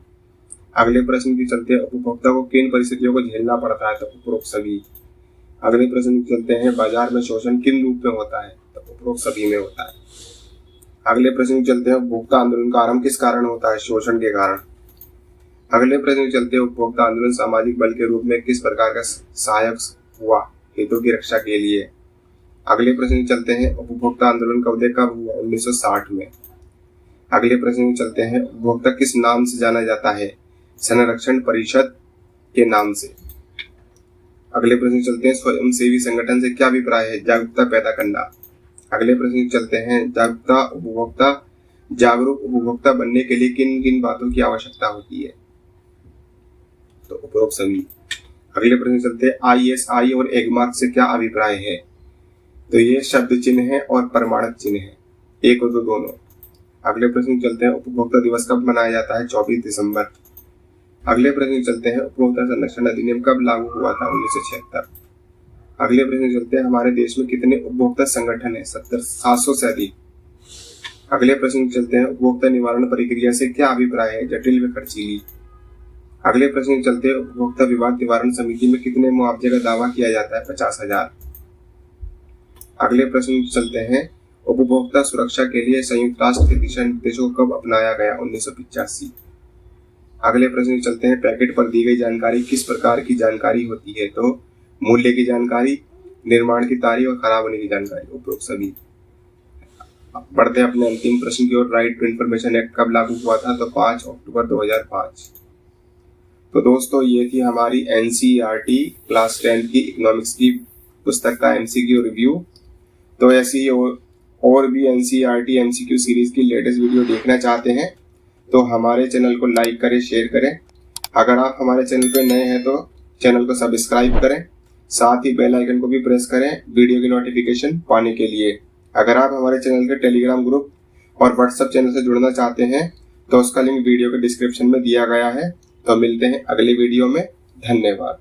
S2: अगले प्रश्न की चलते हैं, उपभोक्ता को किन परिस्थितियों को झेलना पड़ता है? तो उपरोक्त सभी। अगले प्रश्न चलते हैं, बाजार में शोषण किन रूप में होता है? तो उपरोक्त सभी में होता है। अगले प्रश्न चलते हैं, उपभोक्ता आंदोलन का आरंभ किस कारण होता है? शोषण के कारण। अगले प्रश्न चलते हैं, उपभोक्ता आंदोलन सामाजिक बल के रूप में किस प्रकार का सहायक हुआ? हितों की रक्षा के लिए। अगले प्रश्न चलते हैं, उपभोक्ता आंदोलन का उदय कब हुआ? 1960 में। अगले प्रश्न चलते हैं, उपभोक्ता किस नाम से जाना जाता है? संरक्षण परिषद के नाम से। अगले प्रश्न चलते हैं, स्वयंसेवी संगठन से क्या अभिप्राय है? जागरूकता पैदा करना। अगले प्रश्न चलते हैं, जागरूक उपभोक्ता बनने के लिए किन किन बातों की आवश्यकता होती है? तो उपरोक्त सभी। अगले प्रश्न चलते हैं, ISI और एगमार्क से क्या अभिप्राय है? तो ये शब्द चिन्ह है और प्रमाणक चिन्ह है। 1 और 2 दोनों। अगले प्रश्न चलते हैं, उपभोक्ता दिवस कब मनाया जाता है? 24 दिसंबर। अगले प्रश्न चलते हैं, उपभोक्ता संरक्षण अधिनियम कब लागू हुआ था? 1976। अगले प्रश्न चलते हैं, हमारे देश में कितने उपभोक्ता संगठन है? 700 से अधिक। अगले प्रश्न चलते हैं, उपभोक्ता निवारण प्रक्रिया से क्या अभिप्राय है? जटिल व खर्चीली। अगले प्रश्न चलते हैं, उपभोक्ता विवाद निवारण समिति में कितने मुआवजे का दावा किया जाता है? 50,000। अगले प्रश्न चलते हैं, उपभोक्ता सुरक्षा के लिए संयुक्त राष्ट्र के दिशा निर्देशों को कब अपनाया गया? 1985। अगले प्रश्न चलते हैं, पैकेट पर दी गई जानकारी किस प्रकार की जानकारी होती है? तो मूल्य की जानकारी, निर्माण की तारीख और खराब होने की जानकारी। उपरोक्त सभी। बढ़ते हैं अपने अंतिम प्रश्न की ओर, राइट टू इंफॉर्मेशन एक्ट कब लागू हुआ था? तो 5 अक्टूबर 2005। तो दोस्तों ये थी हमारी NCERT क्लास 10 की इकोनॉमिक्स की पुस्तक का MCQ रिव्यू। तो ऐसी और भी NCERT MCQ सीरीज की लेटेस्ट वीडियो देखना चाहते हैं तो हमारे चैनल को लाइक करें, शेयर करें। अगर आप हमारे चैनल पर नए हैं तो चैनल को सब्सक्राइब करें, साथ ही बेल आइकन को भी प्रेस करें वीडियो की नोटिफिकेशन पाने के लिए। अगर आप हमारे चैनल के टेलीग्राम ग्रुप और व्हाट्सएप चैनल से जुड़ना चाहते हैं तो उसका लिंक वीडियो के डिस्क्रिप्शन में दिया गया है। तो मिलते हैं अगली वीडियो में। धन्यवाद।